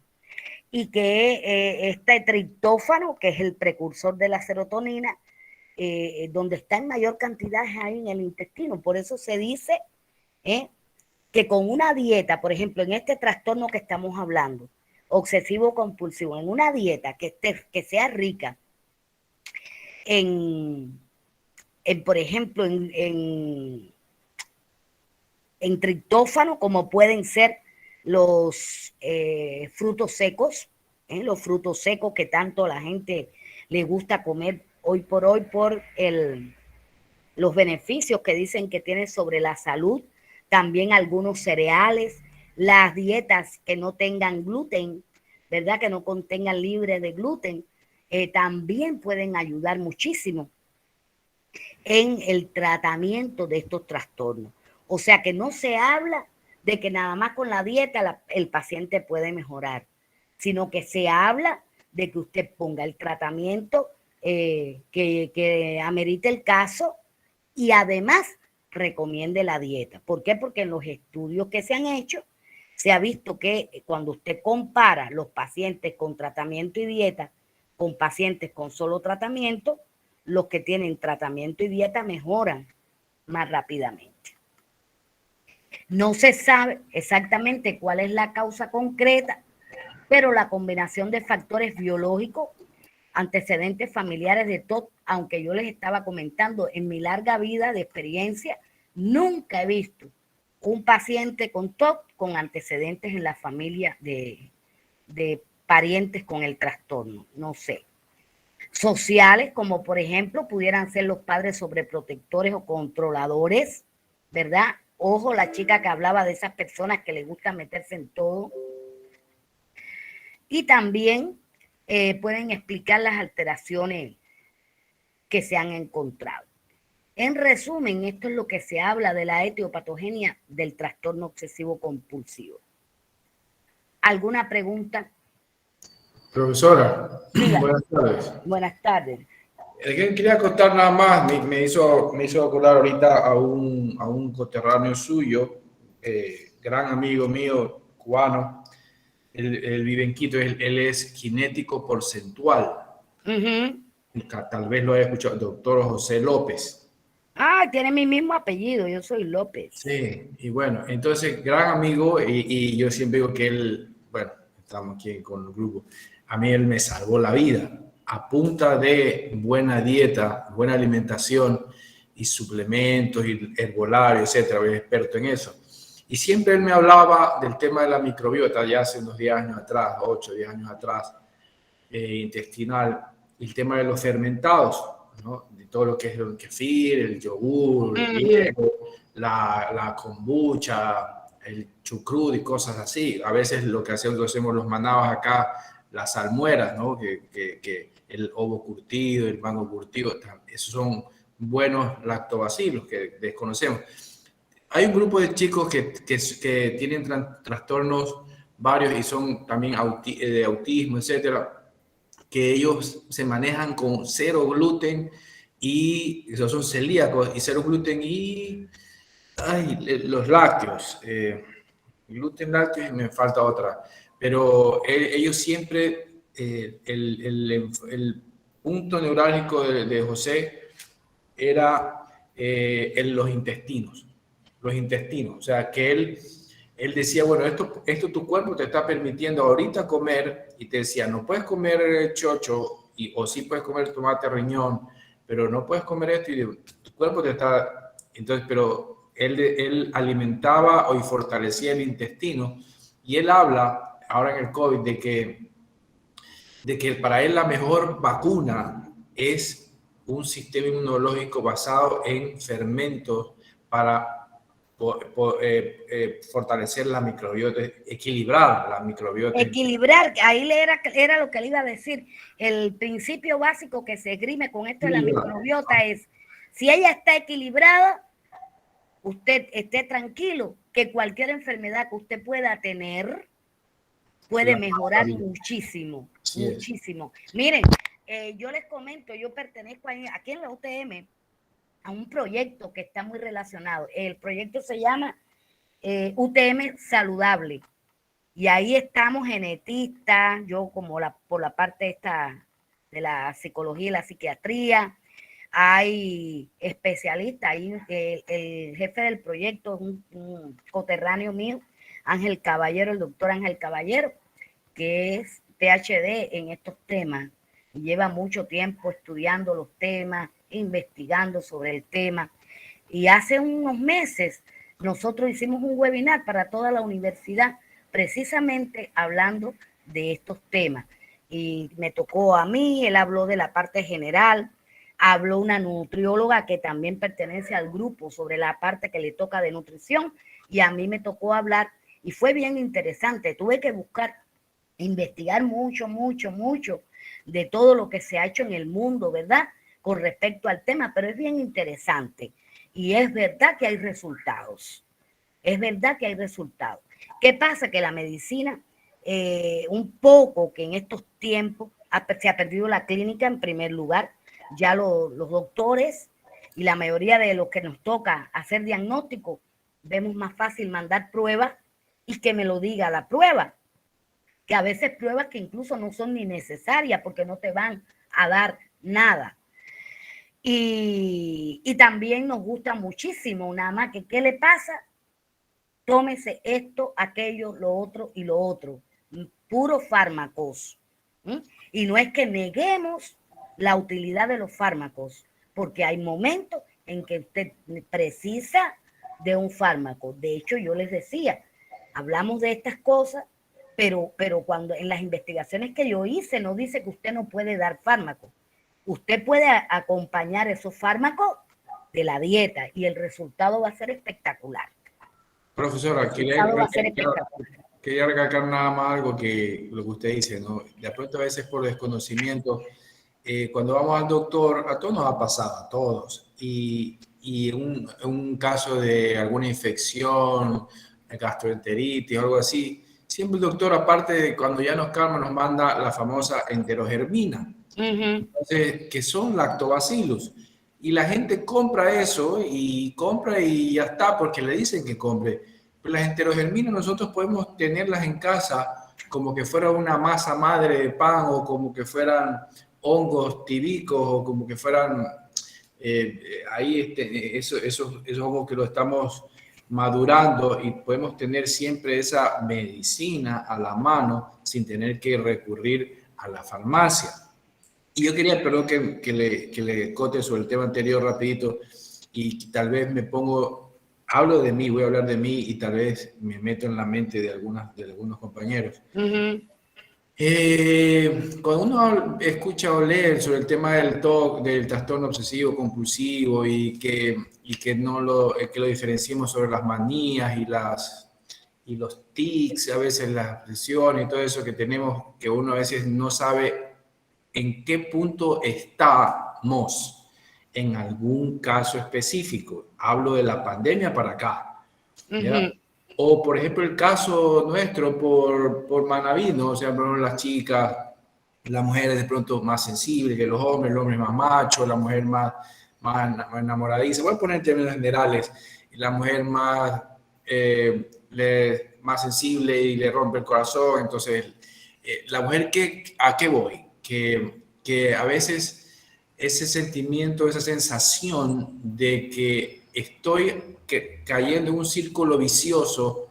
Y que este triptófano, que es el precursor de la serotonina, donde está en mayor cantidad es ahí en el intestino. Por eso se dice que con una dieta, por ejemplo, en este trastorno que estamos hablando, obsesivo compulsivo, en una dieta que sea rica por ejemplo, en triptófano, como pueden ser los frutos secos, los frutos secos que tanto a la gente le gusta comer hoy por hoy por los beneficios que dicen que tienen sobre la salud. También algunos cereales, las dietas que no tengan gluten, ¿verdad?, que no contengan libre de gluten, también pueden ayudar muchísimo en el tratamiento de estos trastornos. O sea que no se habla de que nada más con la dieta el paciente puede mejorar, sino que se habla de que usted ponga el tratamiento que amerite el caso y además recomiende la dieta. ¿Por qué? Porque en los estudios que se han hecho se ha visto que cuando usted compara los pacientes con tratamiento y dieta con pacientes con solo tratamiento, los que tienen tratamiento y dieta mejoran más rápidamente. No se sabe exactamente cuál es la causa concreta, pero la combinación de factores biológicos, antecedentes familiares de TOC, aunque yo les estaba comentando, en mi larga vida de experiencia, nunca he visto un paciente con TOC con antecedentes en la familia de parientes con el trastorno, no sé. Sociales, como por ejemplo pudieran ser los padres sobreprotectores o controladores, ¿verdad? Ojo, la chica que hablaba de esas personas que les gusta meterse en todo. Y también pueden explicar las alteraciones que se han encontrado. En resumen, esto es lo que se habla de la etiopatogenia del trastorno obsesivo compulsivo. ¿Alguna pregunta? Profesora, Diga. buenas tardes. Buenas tardes. Quería contar nada más, me hizo acordar ahorita a un coterráneo suyo, gran amigo mío, cubano. Él vive en Quito, él es kinético porcentual. Tal vez lo haya escuchado, doctor José López. Ah, tiene mi mismo apellido, yo soy López. Sí, y bueno, entonces, gran amigo, y yo siempre digo que él, bueno, estamos aquí con el grupo, a mí él me salvó la vida a punta de buena dieta, buena alimentación y suplementos y herbolario, etcétera. Soy experto en eso. Y siempre él me hablaba del tema de la microbiota, ya hace unos 10 años atrás, 8, 10 años atrás, intestinal, el tema de los fermentados, ¿no? De todo lo que es el kefir, el yogur, el hielo, la kombucha, el chucrut y cosas así. A veces lo que hacemos los manabas acá, las salmueras, ¿no? Que el ovo curtido, el mango curtido, esos son buenos lactobacilos que desconocemos. Hay un grupo de chicos que tienen trastornos varios y son también de autismo, etcétera, que ellos se manejan con 0 gluten y esos son celíacos, y 0 gluten y los lácteos. Gluten, lácteos, y me falta otra. Pero ellos siempre, el punto neurálgico de José era en los intestinos. Los intestinos. O sea, que él decía, bueno, esto tu cuerpo te está permitiendo ahorita comer, y te decía, no puedes comer chocho, o sí puedes comer tomate, riñón, pero no puedes comer esto, y tu cuerpo te está... Entonces, pero él alimentaba y fortalecía el intestino, y él habla ahora en el COVID de que para él la mejor vacuna es un sistema inmunológico basado en fermentos para fortalecer la microbiota, equilibrar la microbiota. Equilibrar, ahí era lo que le iba a decir. El principio básico que se esgrime con esto de la microbiota es, si ella está equilibrada, usted esté tranquilo que cualquier enfermedad que usted pueda tener puede mejorar muchísimo, muchísimo. Miren, yo les comento, yo pertenezco aquí en la UTM a un proyecto que está muy relacionado. El proyecto se llama UTM Saludable. Y ahí estamos genetistas, yo como por la parte esta de la psicología y la psiquiatría. Hay especialistas, ahí el jefe del proyecto es un coterráneo mío, Ángel Caballero, el doctor Ángel Caballero, que es PhD en estos temas y lleva mucho tiempo estudiando los temas, investigando sobre el tema. Y hace unos meses nosotros hicimos un webinar para toda la universidad precisamente hablando de estos temas. Y me tocó a mí, él habló de la parte general, habló una nutrióloga que también pertenece al grupo sobre la parte que le toca de nutrición, y a mí me tocó hablar y fue bien interesante. Tuve que buscar, investigar mucho de todo lo que se ha hecho en el mundo, ¿verdad? Con respecto al tema, pero es bien interesante y es verdad que hay resultados. Es verdad que hay resultados. ¿Qué pasa? Que la medicina, un poco que en estos tiempos se ha perdido la clínica en primer lugar. Ya los doctores y la mayoría de los que nos toca hacer diagnóstico, vemos más fácil mandar pruebas y que me lo diga la prueba, que a veces pruebas que incluso no son ni necesarias porque no te van a dar nada. Y también nos gusta muchísimo, nada más que ¿qué le pasa? Tómese esto, aquello, lo otro y lo otro. Puros fármacos. Y no es que neguemos la utilidad de los fármacos, porque hay momentos en que usted precisa de un fármaco. De hecho, yo les decía, hablamos de estas cosas, pero cuando en las investigaciones que yo hice no dice que usted no puede dar fármacos. Usted puede acompañar esos fármacos de la dieta y el resultado va a ser espectacular. Profesora, quería recalcar nada más algo que lo que usted dice, ¿no? De pronto a veces por desconocimiento, cuando vamos al doctor, a todos nos ha pasado, a todos, y un caso de alguna infección, gastroenteritis o algo así, siempre el doctor, aparte de cuando ya nos calma, nos manda la famosa enterogermina, entonces, que son lactobacillus. Y la gente compra eso y ya está, porque le dicen que compre. Pero las enterogerminas nosotros podemos tenerlas en casa como que fuera una masa madre de pan, o como que fueran hongos tibicos, o como que fueran esos hongos que lo estamos madurando, y podemos tener siempre esa medicina a la mano sin tener que recurrir a la farmacia. Y yo quería, perdón, que le cote sobre el tema anterior rapidito, y tal vez hablo de mí, voy a hablar de mí y tal vez me meto en la mente de algunos compañeros. Cuando uno escucha o lee sobre el tema del TOC, del trastorno obsesivo compulsivo, y que lo diferenciemos sobre las manías y los tics, a veces las presiones y todo eso que tenemos, que uno a veces no sabe en qué punto estamos en algún caso específico. Hablo de la pandemia para acá. O, por ejemplo, el caso nuestro por Manaví, ¿no? O sea, por las chicas la mujer es de pronto más sensible que los hombres, el hombre es más macho, la mujer más enamoradiza. Voy a poner en términos generales, la mujer más, más sensible y le rompe el corazón. Entonces, la mujer, ¿a qué voy? Que a veces ese sentimiento, esa sensación de que estoy cayendo en un círculo vicioso,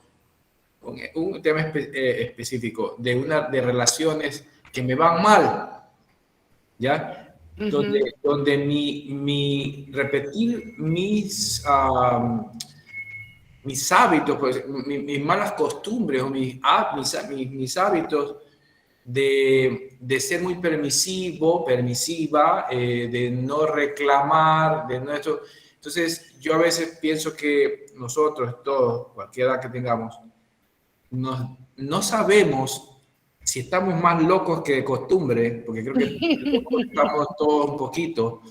un tema específico, de relaciones que me van mal, ¿ya? Donde repetir mis hábitos, pues, mis malas costumbres o mis hábitos de ser muy permisiva, de no reclamar, de no esto. Entonces, yo a veces pienso que nosotros, todos, cualquier edad que tengamos, no sabemos si estamos más locos que de costumbre, porque creo que estamos todos un poquito,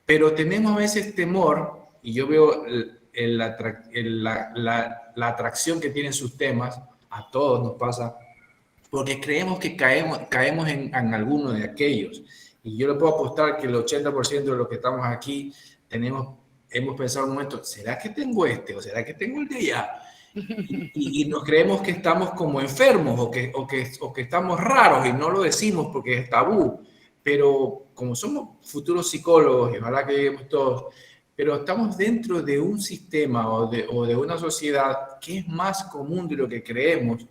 pero tenemos a veces temor, y yo veo la atracción que tienen sus temas, a todos nos pasa, porque creemos que caemos en alguno de aquellos. Y yo le puedo apostar que el 80% de los que estamos aquí hemos pensado un momento, ¿será que tengo este o será que tengo el de allá? Y nos creemos que estamos como enfermos o que estamos raros y no lo decimos porque es tabú. Pero como somos futuros psicólogos, y ojalá que lleguemos todos, pero estamos dentro de un sistema o de una sociedad que es más común de lo que creemos.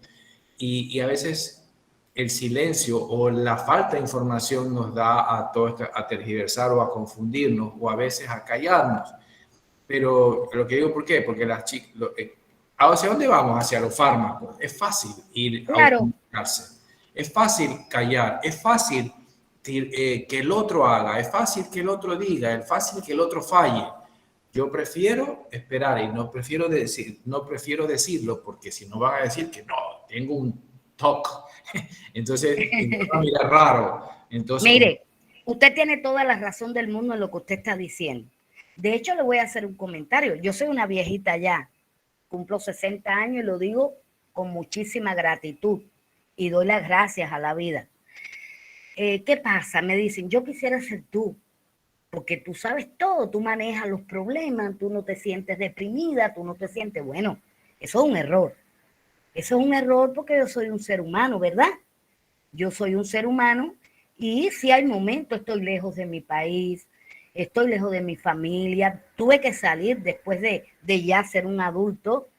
Y a veces el silencio o la falta de información nos da a tergiversar o a confundirnos o a veces a callarnos. Pero lo que digo, ¿por qué? Porque las chicas... ¿Hacia dónde vamos? Hacia los fármacos. Es fácil ir a automedicarse. Es fácil callar. Es fácil que el otro haga. Es fácil que el otro diga. Es fácil que el otro falle. Yo prefiero esperar y no prefiero decirlo porque si no van a decir que no, tengo un TOC. Entonces, me va a mirar raro. Entonces, mire, usted tiene toda la razón del mundo en lo que usted está diciendo. De hecho, le voy a hacer un comentario. Yo soy una viejita ya. Cumplo 60 años y lo digo con muchísima gratitud y doy las gracias a la vida. ¿Qué pasa? Me dicen, yo quisiera ser tú, porque tú sabes todo, tú manejas los problemas, tú no te sientes deprimida, tú no te sientes, bueno, eso es un error. Eso es un error porque yo soy un ser humano, ¿verdad? Yo soy un ser humano y si hay momentos, estoy lejos de mi país, estoy lejos de mi familia, tuve que salir después de ya ser un adulto,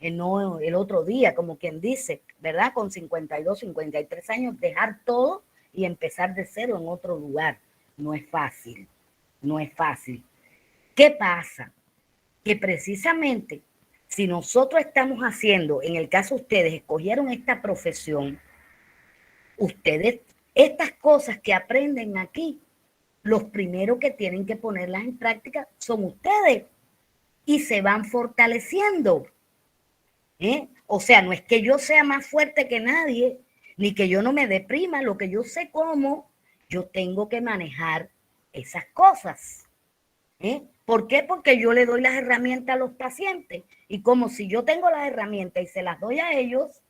no el otro día, como quien dice, ¿verdad? Con 52, 53 años, dejar todo y empezar de cero en otro lugar. No es fácil, no es fácil. ¿Qué pasa? Que precisamente si nosotros estamos haciendo, en el caso de ustedes, escogieron esta profesión, ustedes, estas cosas que aprenden aquí, los primeros que tienen que ponerlas en práctica son ustedes y se van fortaleciendo. O sea, no es que yo sea más fuerte que nadie, ni que yo no me deprima, lo que yo sé cómo, yo tengo que manejar esas cosas. ¿Por qué? Porque yo le doy las herramientas a los pacientes y como si yo tengo las herramientas y se las doy a ellos,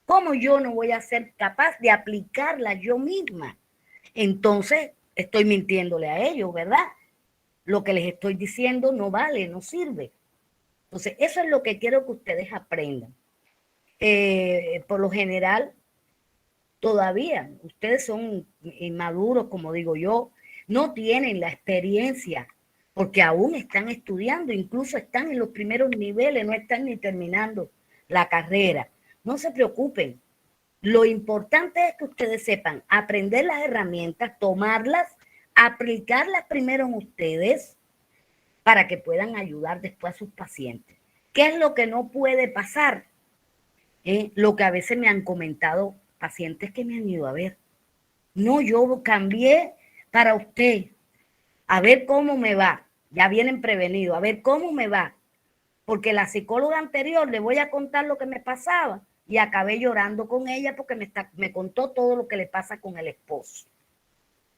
¿cómo yo no voy a ser capaz de aplicarlas yo misma? Entonces, estoy mintiéndole a ellos, ¿verdad? Lo que les estoy diciendo no vale, no sirve. Entonces, eso es lo que quiero que ustedes aprendan. Por lo general, todavía, ustedes son inmaduros, como digo yo, no tienen la experiencia, porque aún están estudiando, incluso están en los primeros niveles, no están ni terminando la carrera. No se preocupen. Lo importante es que ustedes sepan aprender las herramientas, tomarlas, aplicarlas primero en ustedes para que puedan ayudar después a sus pacientes. ¿Qué es lo que no puede pasar? Lo que a veces me han comentado pacientes que me han ido a ver. No, yo cambié para usted. A ver cómo me va. Ya vienen prevenidos. A ver cómo me va. Porque la psicóloga anterior, le voy a contar lo que me pasaba. Y acabé llorando con ella porque me contó todo lo que le pasa con el esposo.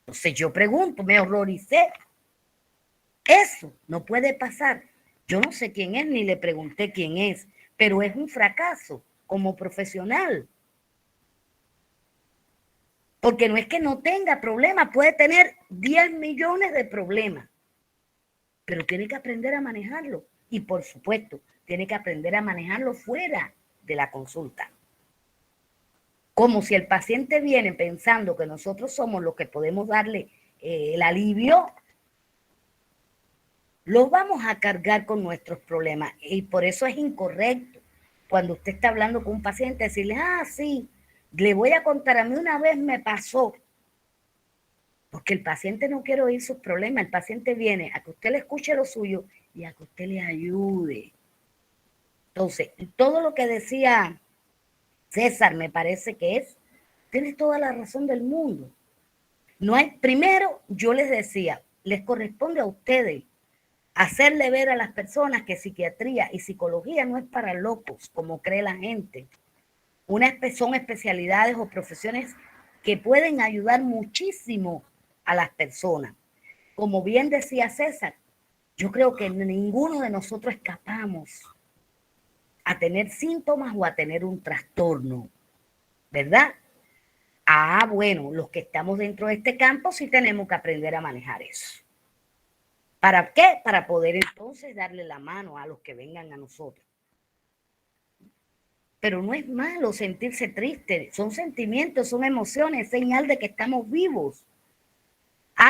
Entonces yo pregunto, me horroricé. Eso no puede pasar. Yo no sé quién es, ni le pregunté quién es, pero es un fracaso como profesional. Porque no es que no tenga problemas, puede tener 10 millones de problemas, pero tiene que aprender a manejarlo. Y por supuesto, tiene que aprender a manejarlo fuera de la consulta. Como si el paciente viene pensando que nosotros somos los que podemos darle el alivio, los vamos a cargar con nuestros problemas. Y por eso es incorrecto cuando usted está hablando con un paciente, decirle, sí, le voy a contar, a mí una vez me pasó. Porque el paciente no quiere oír sus problemas, el paciente viene a que usted le escuche lo suyo y a que usted le ayude. Entonces, todo lo que decía César me parece que tiene toda la razón del mundo. No hay, primero, yo les decía, les corresponde a ustedes hacerle ver a las personas que psiquiatría y psicología no es para locos, como cree la gente. Son especialidades o profesiones que pueden ayudar muchísimo a las personas. Como bien decía César, yo creo que ninguno de nosotros escapamos a tener síntomas o a tener un trastorno, ¿verdad? Bueno, los que estamos dentro de este campo sí tenemos que aprender a manejar eso. ¿Para qué? Para poder entonces darle la mano a los que vengan a nosotros. Pero no es malo sentirse triste, son sentimientos, son emociones, señal de que estamos vivos.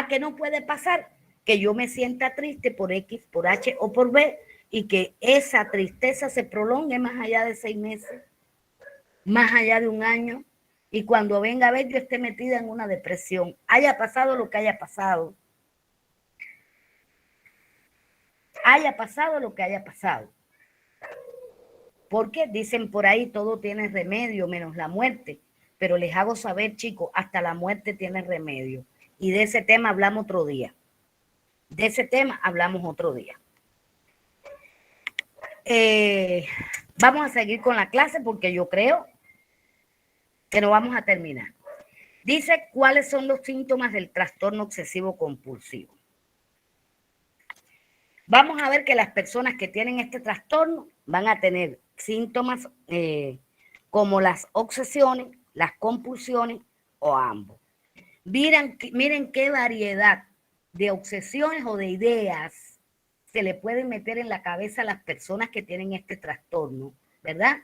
¿Qué no puede pasar? Que yo me sienta triste por X, por H o por B y que esa tristeza se prolongue más allá de 6 meses, más allá de 1 año, y cuando venga a ver yo esté metida en una depresión, haya pasado lo que haya pasado. Haya pasado lo que haya pasado. Porque dicen por ahí todo tiene remedio menos la muerte, pero les hago saber, chicos, hasta la muerte tiene remedio. Y de ese tema hablamos otro día. De ese tema hablamos otro día. Vamos a seguir con la clase porque yo creo que no vamos a terminar. Dice cuáles son los síntomas del trastorno obsesivo compulsivo. Vamos a ver que las personas que tienen este trastorno van a tener síntomas como las obsesiones, las compulsiones o ambos. Miren qué variedad de obsesiones o de ideas se le pueden meter en la cabeza a las personas que tienen este trastorno, ¿verdad?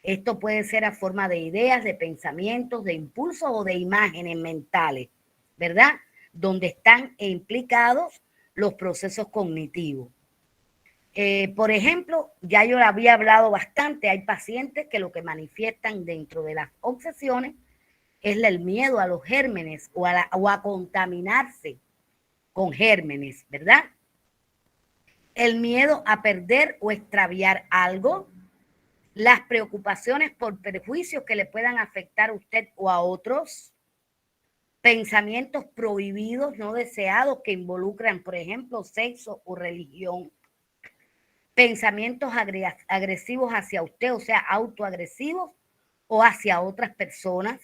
Esto puede ser a forma de ideas, de pensamientos, de impulsos o de imágenes mentales, ¿verdad? Donde están implicados los procesos cognitivos. Por ejemplo, ya yo había hablado bastante, hay pacientes que lo que manifiestan dentro de las obsesiones es el miedo a los gérmenes o a contaminarse con gérmenes, ¿verdad? El miedo a perder o extraviar algo, las preocupaciones por perjuicios que le puedan afectar a usted o a otros, pensamientos prohibidos, no deseados que involucran, por ejemplo, sexo o religión, pensamientos agresivos hacia usted, o sea, autoagresivos o hacia otras personas,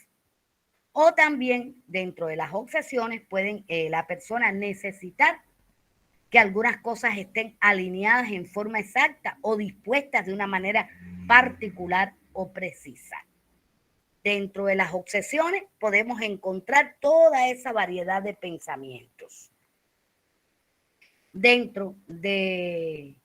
o también dentro de las obsesiones pueden la persona necesitar que algunas cosas estén alineadas en forma exacta o dispuestas de una manera particular o precisa. Dentro de las obsesiones podemos encontrar toda esa variedad de pensamientos. Dentro de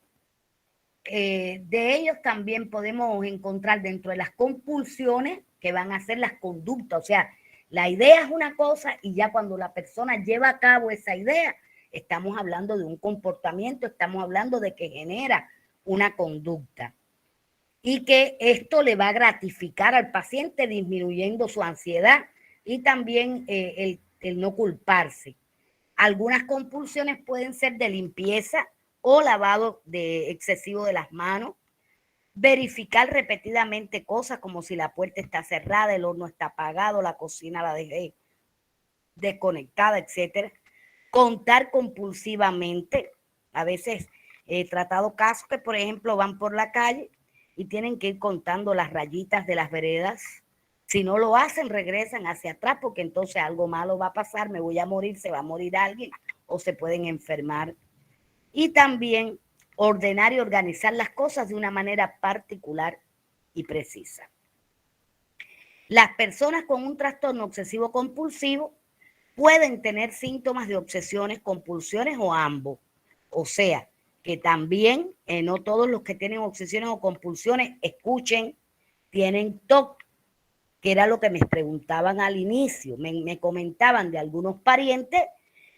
ellos también podemos encontrar dentro de las compulsiones que van a ser las conductas, o sea, la idea es una cosa y ya cuando la persona lleva a cabo esa idea, estamos hablando de un comportamiento, estamos hablando de que genera una conducta y que esto le va a gratificar al paciente disminuyendo su ansiedad y también el no culparse. Algunas compulsiones pueden ser de limpieza o lavado excesivo de las manos, verificar repetidamente cosas como si la puerta está cerrada, el horno está apagado, la cocina la dejé desconectada, etcétera. Contar compulsivamente. A veces he tratado casos que, por ejemplo, van por la calle y tienen que ir contando las rayitas de las veredas. Si no lo hacen, regresan hacia atrás porque entonces algo malo va a pasar, me voy a morir, se va a morir alguien o se pueden enfermar. Y también ordenar y organizar las cosas de una manera particular y precisa. Las personas con un trastorno obsesivo compulsivo pueden tener síntomas de obsesiones, compulsiones o ambos. O sea, que también no todos los que tienen obsesiones o compulsiones, escuchen, tienen TOC, que era lo que me preguntaban al inicio. Me comentaban de algunos parientes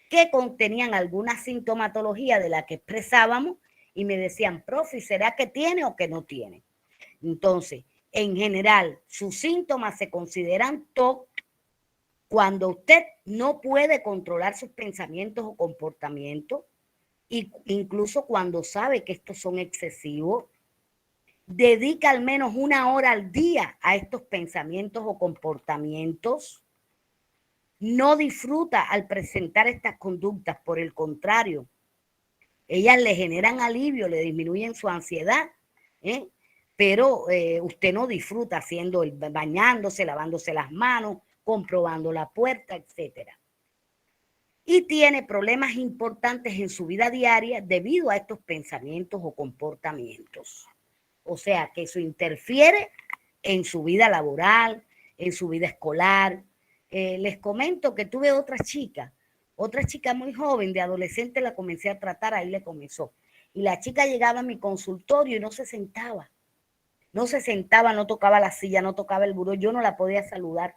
que contenían alguna sintomatología de la que expresábamos y me decían, profe, ¿será que tiene o que no tiene? Entonces, en general, sus síntomas se consideran TOC cuando usted no puede controlar sus pensamientos o comportamientos, incluso cuando sabe que estos son excesivos, dedica al menos 1 hora al día a estos pensamientos o comportamientos, no disfruta al presentar estas conductas, por el contrario, ellas le generan alivio, le disminuyen su ansiedad, pero usted no disfruta haciendo, bañándose, lavándose las manos, comprobando la puerta, etcétera. Y tiene problemas importantes en su vida diaria debido a estos pensamientos o comportamientos. O sea, que eso interfiere en su vida laboral, en su vida escolar. Les comento que tuve otra chica muy joven, de adolescente, la comencé a tratar, ahí le comenzó. Y la chica llegaba a mi consultorio y no se sentaba. No se sentaba, no tocaba la silla, no tocaba el buró, yo no la podía saludar.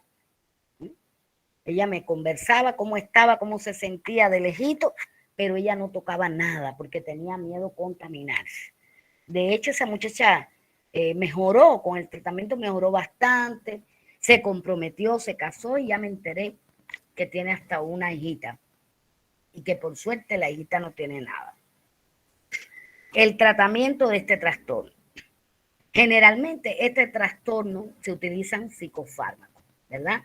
Ella me conversaba cómo estaba, cómo se sentía de lejito, pero ella no tocaba nada porque tenía miedo a contaminarse. De hecho, esa muchacha mejoró, con el tratamiento mejoró bastante, se comprometió, se casó y ya me enteré que tiene hasta una hijita y que por suerte la hijita no tiene nada. El tratamiento de este trastorno. Generalmente este trastorno se utilizan psicofármacos, ¿verdad?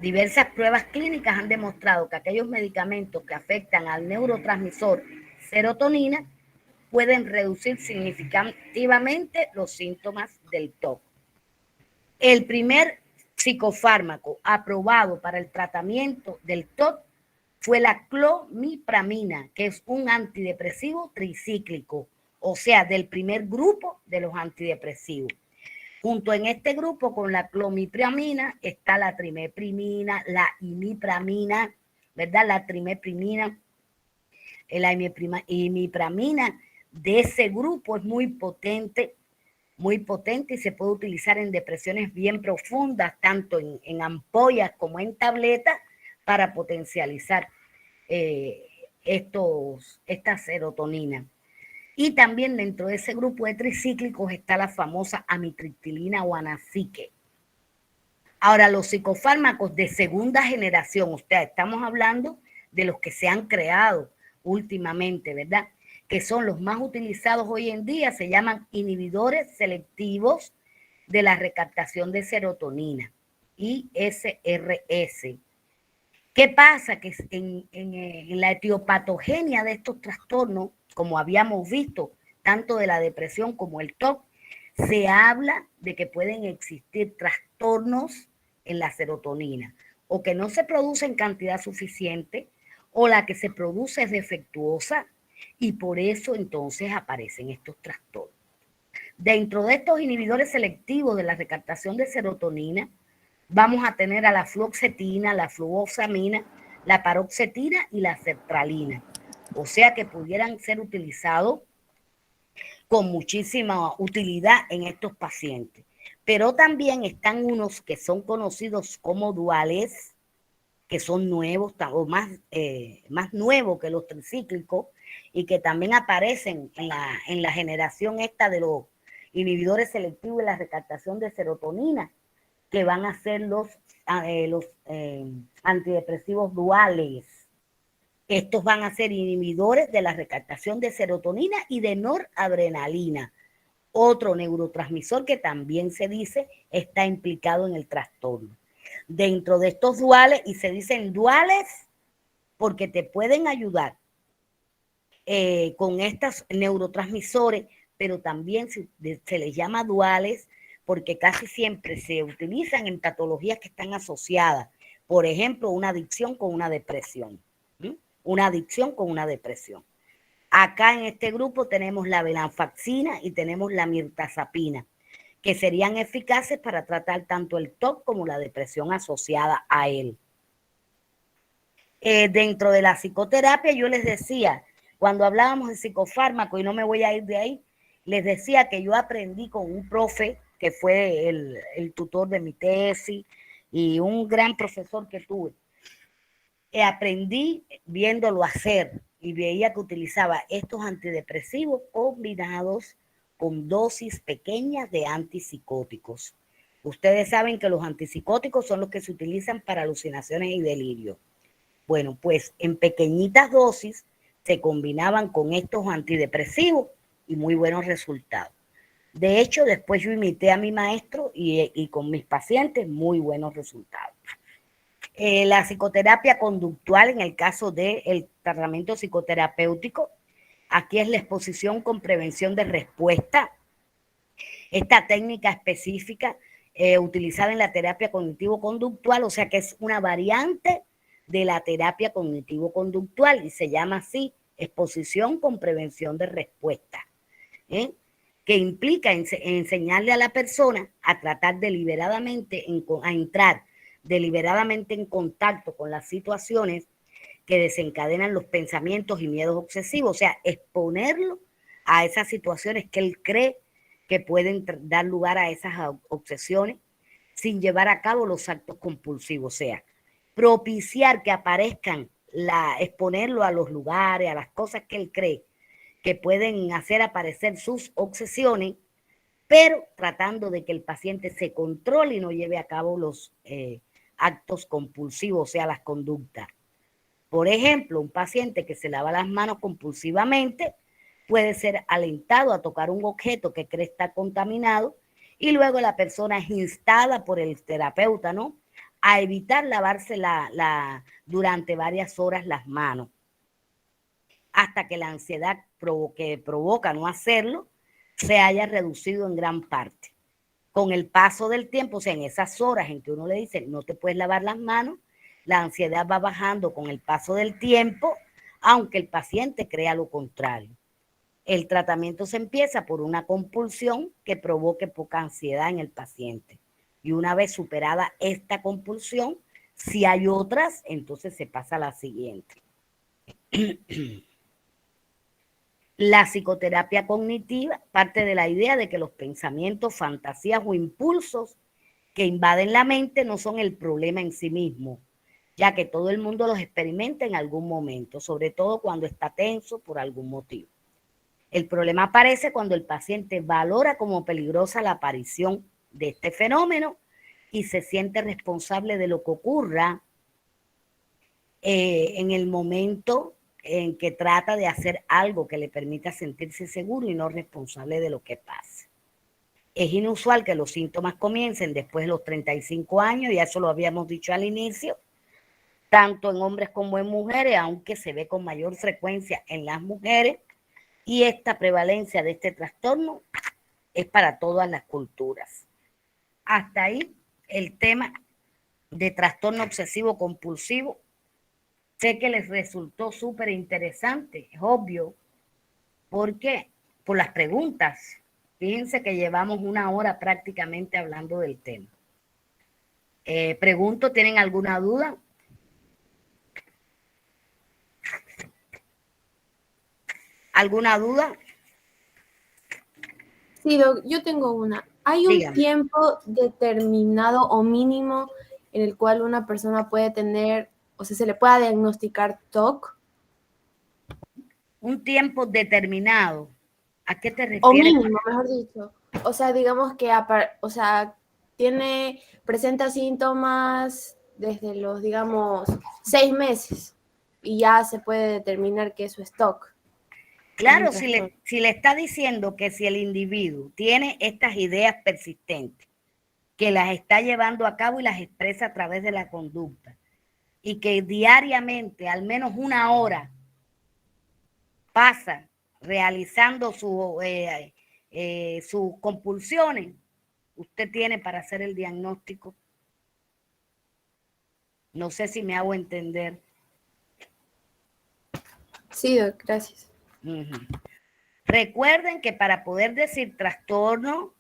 Diversas pruebas clínicas han demostrado que aquellos medicamentos que afectan al neurotransmisor serotonina pueden reducir significativamente los síntomas del TOC. El primer psicofármaco aprobado para el tratamiento del TOC fue la clomipramina, que es un antidepresivo tricíclico, o sea, del primer grupo de los antidepresivos. Junto en este grupo con la clomipramina está la trimipramina, la imipramina, ¿verdad? La trimipramina, la imipramina de ese grupo es muy potente y se puede utilizar en depresiones bien profundas, tanto en ampollas como en tabletas, para potencializar esta serotonina. Y también dentro de ese grupo de tricíclicos está la famosa amitriptilina o anacique. Ahora, los psicofármacos de segunda generación, estamos hablando de los que se han creado últimamente, ¿verdad? Que son los más utilizados hoy en día, se llaman inhibidores selectivos de la recaptación de serotonina, ISRS. ¿Qué pasa? Que en la etiopatogenia de estos trastornos, como habíamos visto, tanto de la depresión como el TOC, se habla de que pueden existir trastornos en la serotonina, o que no se produce en cantidad suficiente, o la que se produce es defectuosa, y por eso entonces aparecen estos trastornos. Dentro de estos inhibidores selectivos de la recaptación de serotonina, vamos a tener a la fluoxetina, la fluoxamina, la paroxetina y la sertralina. O sea que pudieran ser utilizados con muchísima utilidad en estos pacientes. Pero también están unos que son conocidos como duales, que son nuevos o más nuevos que los tricíclicos y que también aparecen en la generación esta de los inhibidores selectivos de la recaptación de serotonina, que van a ser los antidepresivos duales. Estos van a ser inhibidores de la recaptación de serotonina y de noradrenalina, otro neurotransmisor que también se dice está implicado en el trastorno. Dentro de estos duales, y se dicen duales porque te pueden ayudar con estos neurotransmisores, pero también se les llama duales porque casi siempre se utilizan en patologías que están asociadas, por ejemplo, una adicción con una depresión. Una adicción con una depresión. Acá en este grupo tenemos la venlafaxina y tenemos la mirtazapina, que serían eficaces para tratar tanto el TOC como la depresión asociada a él. Dentro de la psicoterapia, yo les decía, cuando hablábamos de psicofármaco, y no me voy a ir de ahí, les decía que yo aprendí con un profe que fue el tutor de mi tesis y un gran profesor que tuve. Aprendí viéndolo hacer y veía que utilizaba estos antidepresivos combinados con dosis pequeñas de antipsicóticos. Ustedes saben que los antipsicóticos son los que se utilizan para alucinaciones y delirio. Bueno, pues en pequeñitas dosis se combinaban con estos antidepresivos y muy buenos resultados. De hecho, después yo imité a mi maestro y con mis pacientes muy buenos resultados. La psicoterapia conductual, en el caso del tratamiento psicoterapéutico, aquí es la exposición con prevención de respuesta. Esta técnica específica utilizada en la terapia cognitivo-conductual, o sea que es una variante de la terapia cognitivo-conductual y se llama así, exposición con prevención de respuesta, que implica enseñarle a la persona a tratar deliberadamente, a entrar deliberadamente en contacto con las situaciones que desencadenan los pensamientos y miedos obsesivos, o sea, exponerlo a esas situaciones que él cree que pueden dar lugar a esas obsesiones sin llevar a cabo los actos compulsivos, o sea, propiciar que aparezcan, exponerlo a los lugares, a las cosas que él cree que pueden hacer aparecer sus obsesiones, pero tratando de que el paciente se controle y no lleve a cabo los actos compulsivos, o sea, las conductas. Por ejemplo, un paciente que se lava las manos compulsivamente puede ser alentado a tocar un objeto que cree estar contaminado y luego la persona es instada por el terapeuta, ¿no?, a evitar lavarse durante varias horas las manos, hasta que la ansiedad que provoca no hacerlo se haya reducido en gran parte. Con el paso del tiempo, o sea, en esas horas en que uno le dice no te puedes lavar las manos, la ansiedad va bajando con el paso del tiempo, aunque el paciente crea lo contrario. El tratamiento se empieza por una compulsión que provoque poca ansiedad en el paciente. Y una vez superada esta compulsión, si hay otras, entonces se pasa a la siguiente. La psicoterapia cognitiva parte de la idea de que los pensamientos, fantasías o impulsos que invaden la mente no son el problema en sí mismo, ya que todo el mundo los experimenta en algún momento, sobre todo cuando está tenso por algún motivo. El problema aparece cuando el paciente valora como peligrosa la aparición de este fenómeno y se siente responsable de lo que ocurra en el momento en que trata de hacer algo que le permita sentirse seguro y no responsable de lo que pase. Es inusual que los síntomas comiencen después de los 35 años, ya eso lo habíamos dicho al inicio, tanto en hombres como en mujeres, aunque se ve con mayor frecuencia en las mujeres, y esta prevalencia de este trastorno es para todas las culturas. Hasta ahí el tema de trastorno obsesivo compulsivo. Sé que les resultó súper interesante, es obvio. ¿Por qué? Por las preguntas. Fíjense que llevamos 1 hora prácticamente hablando del tema. Pregunto, ¿tienen alguna duda? ¿Alguna duda? Sí, Doc, yo tengo una. ¿Hay un Dígame. tiempo determinado o mínimo en el cual una persona puede tener, o sea, se le pueda diagnosticar TOC? Un tiempo determinado. ¿A qué te refieres? O mínimo, mejor dicho. O sea, digamos que, presenta síntomas desde los, digamos, 6 meses y ya se puede determinar que eso es TOC. Claro, si le está diciendo que si el individuo tiene estas ideas persistentes, que las está llevando a cabo y las expresa a través de la conducta, y que diariamente, al menos 1 hora, pasa realizando sus compulsiones, usted tiene para hacer el diagnóstico. No sé si me hago entender. Sí, Doc, gracias. Recuerden que para poder decir trastorno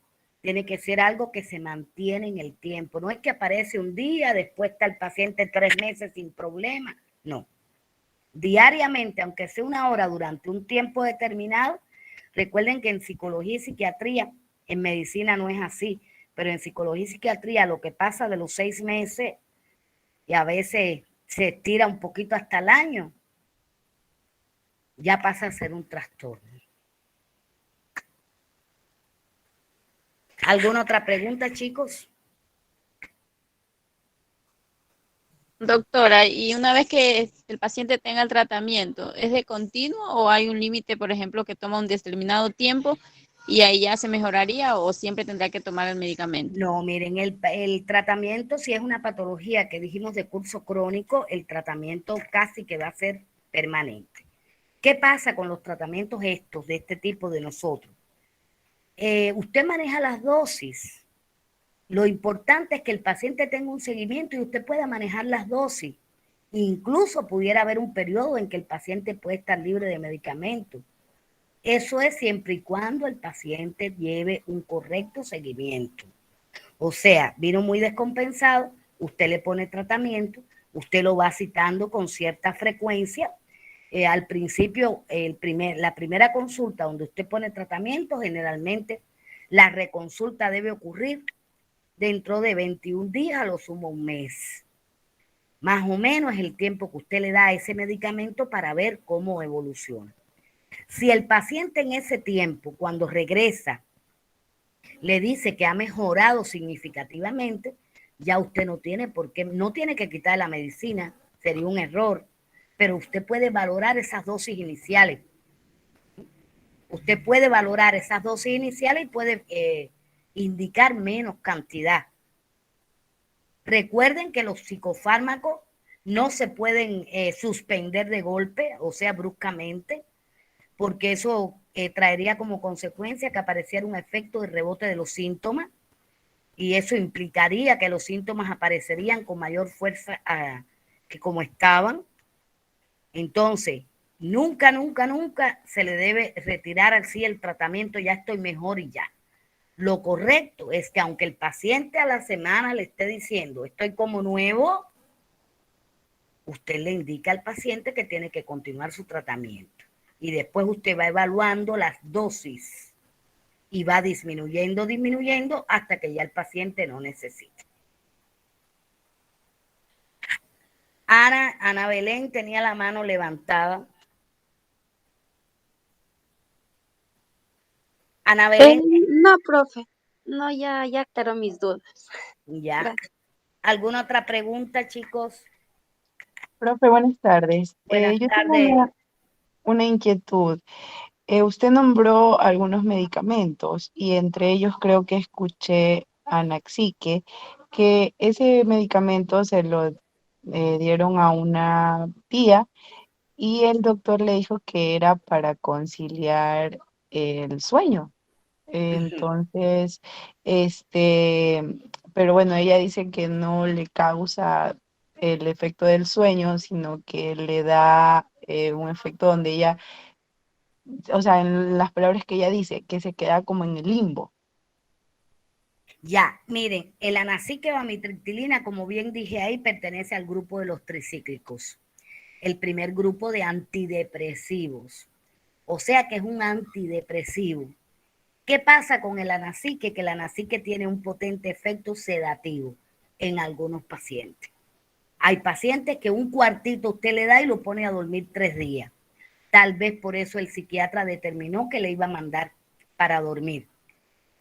Tiene que ser algo que se mantiene en el tiempo. No es que aparece un día, después está el paciente 3 meses sin problema. No. Diariamente, aunque sea 1 hora durante un tiempo determinado, recuerden que en psicología y psiquiatría, en medicina no es así, pero en psicología y psiquiatría lo que pasa de los 6 meses y a veces se estira un poquito hasta el año, ya pasa a ser un trastorno. ¿Alguna otra pregunta, chicos? Doctora, y una vez que el paciente tenga el tratamiento, ¿es de continuo o hay un límite, por ejemplo, que toma un determinado tiempo y ahí ya se mejoraría o siempre tendrá que tomar el medicamento? No, miren, el tratamiento, si es una patología que dijimos de curso crónico, el tratamiento casi que va a ser permanente. ¿Qué pasa con los tratamientos estos, de este tipo de nosotros? Usted maneja las dosis. Lo importante es que el paciente tenga un seguimiento y usted pueda manejar las dosis. Incluso pudiera haber un periodo en que el paciente puede estar libre de medicamentos. Eso es siempre y cuando el paciente lleve un correcto seguimiento. O sea, vino muy descompensado, usted le pone tratamiento, usted lo va citando con cierta frecuencia. Al principio, la primera consulta donde usted pone tratamiento, generalmente la reconsulta debe ocurrir dentro de 21 días, a lo sumo 1 mes. Más o menos es el tiempo que usted le da a ese medicamento para ver cómo evoluciona. Si el paciente en ese tiempo, cuando regresa, le dice que ha mejorado significativamente, ya usted no tiene por qué, no tiene que quitar la medicina, sería un error, pero usted puede valorar esas dosis iniciales. Usted puede valorar esas dosis iniciales y puede indicar menos cantidad. Recuerden que los psicofármacos no se pueden suspender de golpe, o sea, bruscamente, porque eso traería como consecuencia que apareciera un efecto de rebote de los síntomas y eso implicaría que los síntomas aparecerían con mayor fuerza que como estaban. Entonces, nunca se le debe retirar así el tratamiento, ya estoy mejor y ya. Lo correcto es que aunque el paciente a la semana le esté diciendo estoy como nuevo, usted le indica al paciente que tiene que continuar su tratamiento. Y después usted va evaluando las dosis y va disminuyendo hasta que ya el paciente no necesite. Ana Belén tenía la mano levantada. Ana Belén. No, profe. No, ya aclaró mis dudas. Ya. Gracias. ¿Alguna otra pregunta, chicos? Profe, buenas tardes. Buenas Yo tardes. tengo una inquietud. Usted nombró algunos medicamentos y entre ellos creo que escuché Anaxique, que ese medicamento se lo dieron a una tía y el doctor le dijo que era para conciliar el sueño. Entonces, pero bueno, ella dice que no le causa el efecto del sueño, sino que le da un efecto donde ella, o sea, en las palabras que ella dice, que se queda como en el limbo. Ya, miren, el anacique o amitriptilina, como bien dije ahí, pertenece al grupo de los tricíclicos, el primer grupo de antidepresivos, o sea que es un antidepresivo. ¿Qué pasa con el anacique? Que el anacique tiene un potente efecto sedativo en algunos pacientes. Hay pacientes que un cuartito usted le da y lo pone a dormir 3 días. Tal vez por eso el psiquiatra determinó que le iba a mandar para dormir.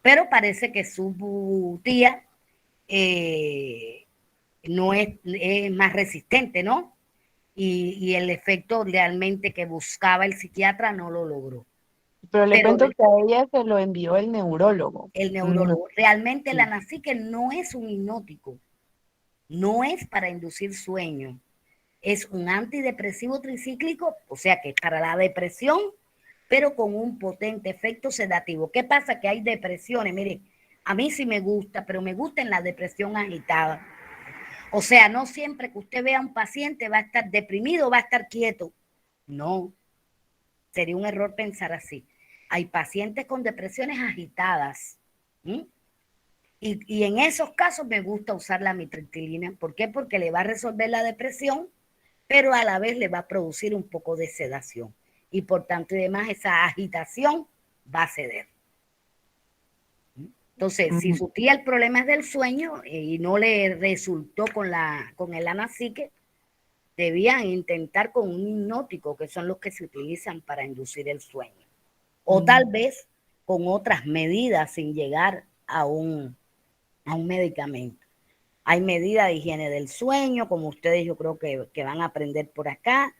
Pero parece que su tía no es más resistente, ¿no? Y el efecto realmente que buscaba el psiquiatra no lo logró. Pero le cuento que a ella se lo envió el neurólogo. El neurólogo. Realmente el anacique no es un hipnótico, no es para inducir sueño, es un antidepresivo tricíclico, o sea que es para la depresión, pero con un potente efecto sedativo. ¿Qué pasa? Que hay depresiones, miren, a mí sí me gusta, pero me gusta en la depresión agitada. O sea, no siempre que usted vea a un paciente va a estar deprimido, va a estar quieto. No, sería un error pensar así. Hay pacientes con depresiones agitadas, Y en esos casos me gusta usar la amitriptilina. ¿Por qué? Porque le va a resolver la depresión, pero a la vez le va a producir un poco de sedación. Y por tanto y demás, esa agitación va a ceder. Entonces, si su tía el problema es del sueño y no le resultó con el Anaxique, debían intentar con un hipnótico, que son los que se utilizan para inducir el sueño. O tal vez con otras medidas sin llegar a un medicamento. Hay medidas de higiene del sueño, como ustedes yo creo que van a aprender por acá.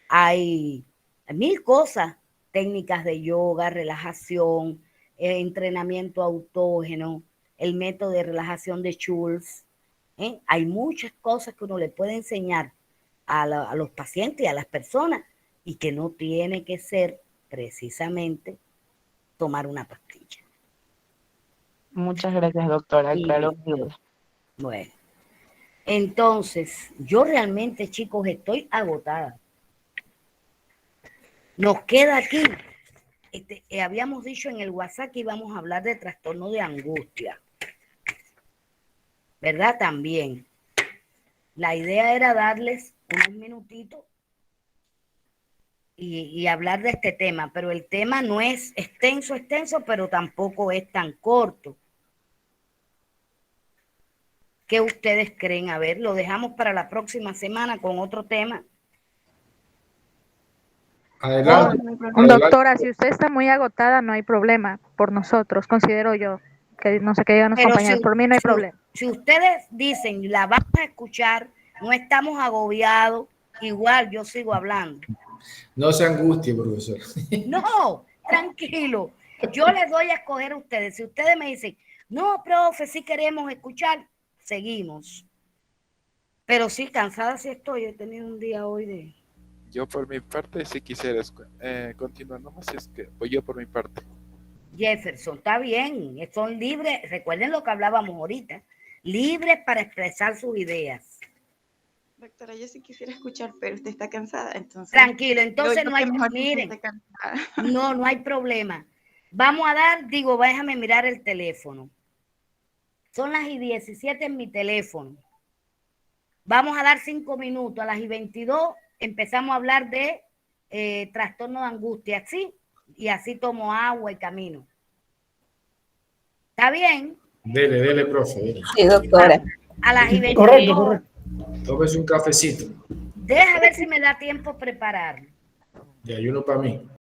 Hay 1000 cosas, técnicas de yoga, relajación, entrenamiento autógeno, el método de relajación de Schultz. Hay muchas cosas que uno le puede enseñar a los pacientes y a las personas y que no tiene que ser precisamente tomar una pastilla. Muchas gracias, doctora. Claro. Bueno, entonces, yo realmente, chicos, estoy agotada. Nos queda aquí, habíamos dicho en el WhatsApp que íbamos a hablar de trastorno de angustia, ¿verdad? También. La idea era darles unos minutitos y hablar de este tema, pero el tema no es extenso, pero tampoco es tan corto. ¿Qué ustedes creen? A ver, lo dejamos para la próxima semana con otro tema. Adelante. Doctora, si usted está muy agotada, no hay problema por nosotros, considero yo, que no sé qué digan los compañeros, por mí no hay problema. Si ustedes dicen, la vamos a escuchar, no estamos agobiados, igual yo sigo hablando. No se angustie, profesor. No, tranquilo. Yo les doy a escoger a ustedes. Si ustedes me dicen, no, profe, sí queremos escuchar, seguimos. Pero sí, cansada sí estoy. He tenido un día hoy de... Yo por mi parte sí quisiera continuar nomás, si es que voy yo por mi parte. Jefferson, está bien, son libres, recuerden lo que hablábamos ahorita, libres para expresar sus ideas. Doctora, yo sí quisiera escuchar, pero usted está cansada, entonces... Tranquilo, entonces no hay... Miren, no hay problema. Vamos a dar, déjame mirar el teléfono. Son las 17 en mi teléfono. Vamos a dar 5 minutos, a las 22 empezamos a hablar de trastorno de angustia, ¿sí? Y así tomo agua y camino. ¿Está bien? Dele, profe. Dele. Sí, doctora. A las 22. Correcto. Tómese un cafecito. Deja ver si me da tiempo prepararlo. De ayuno para mí.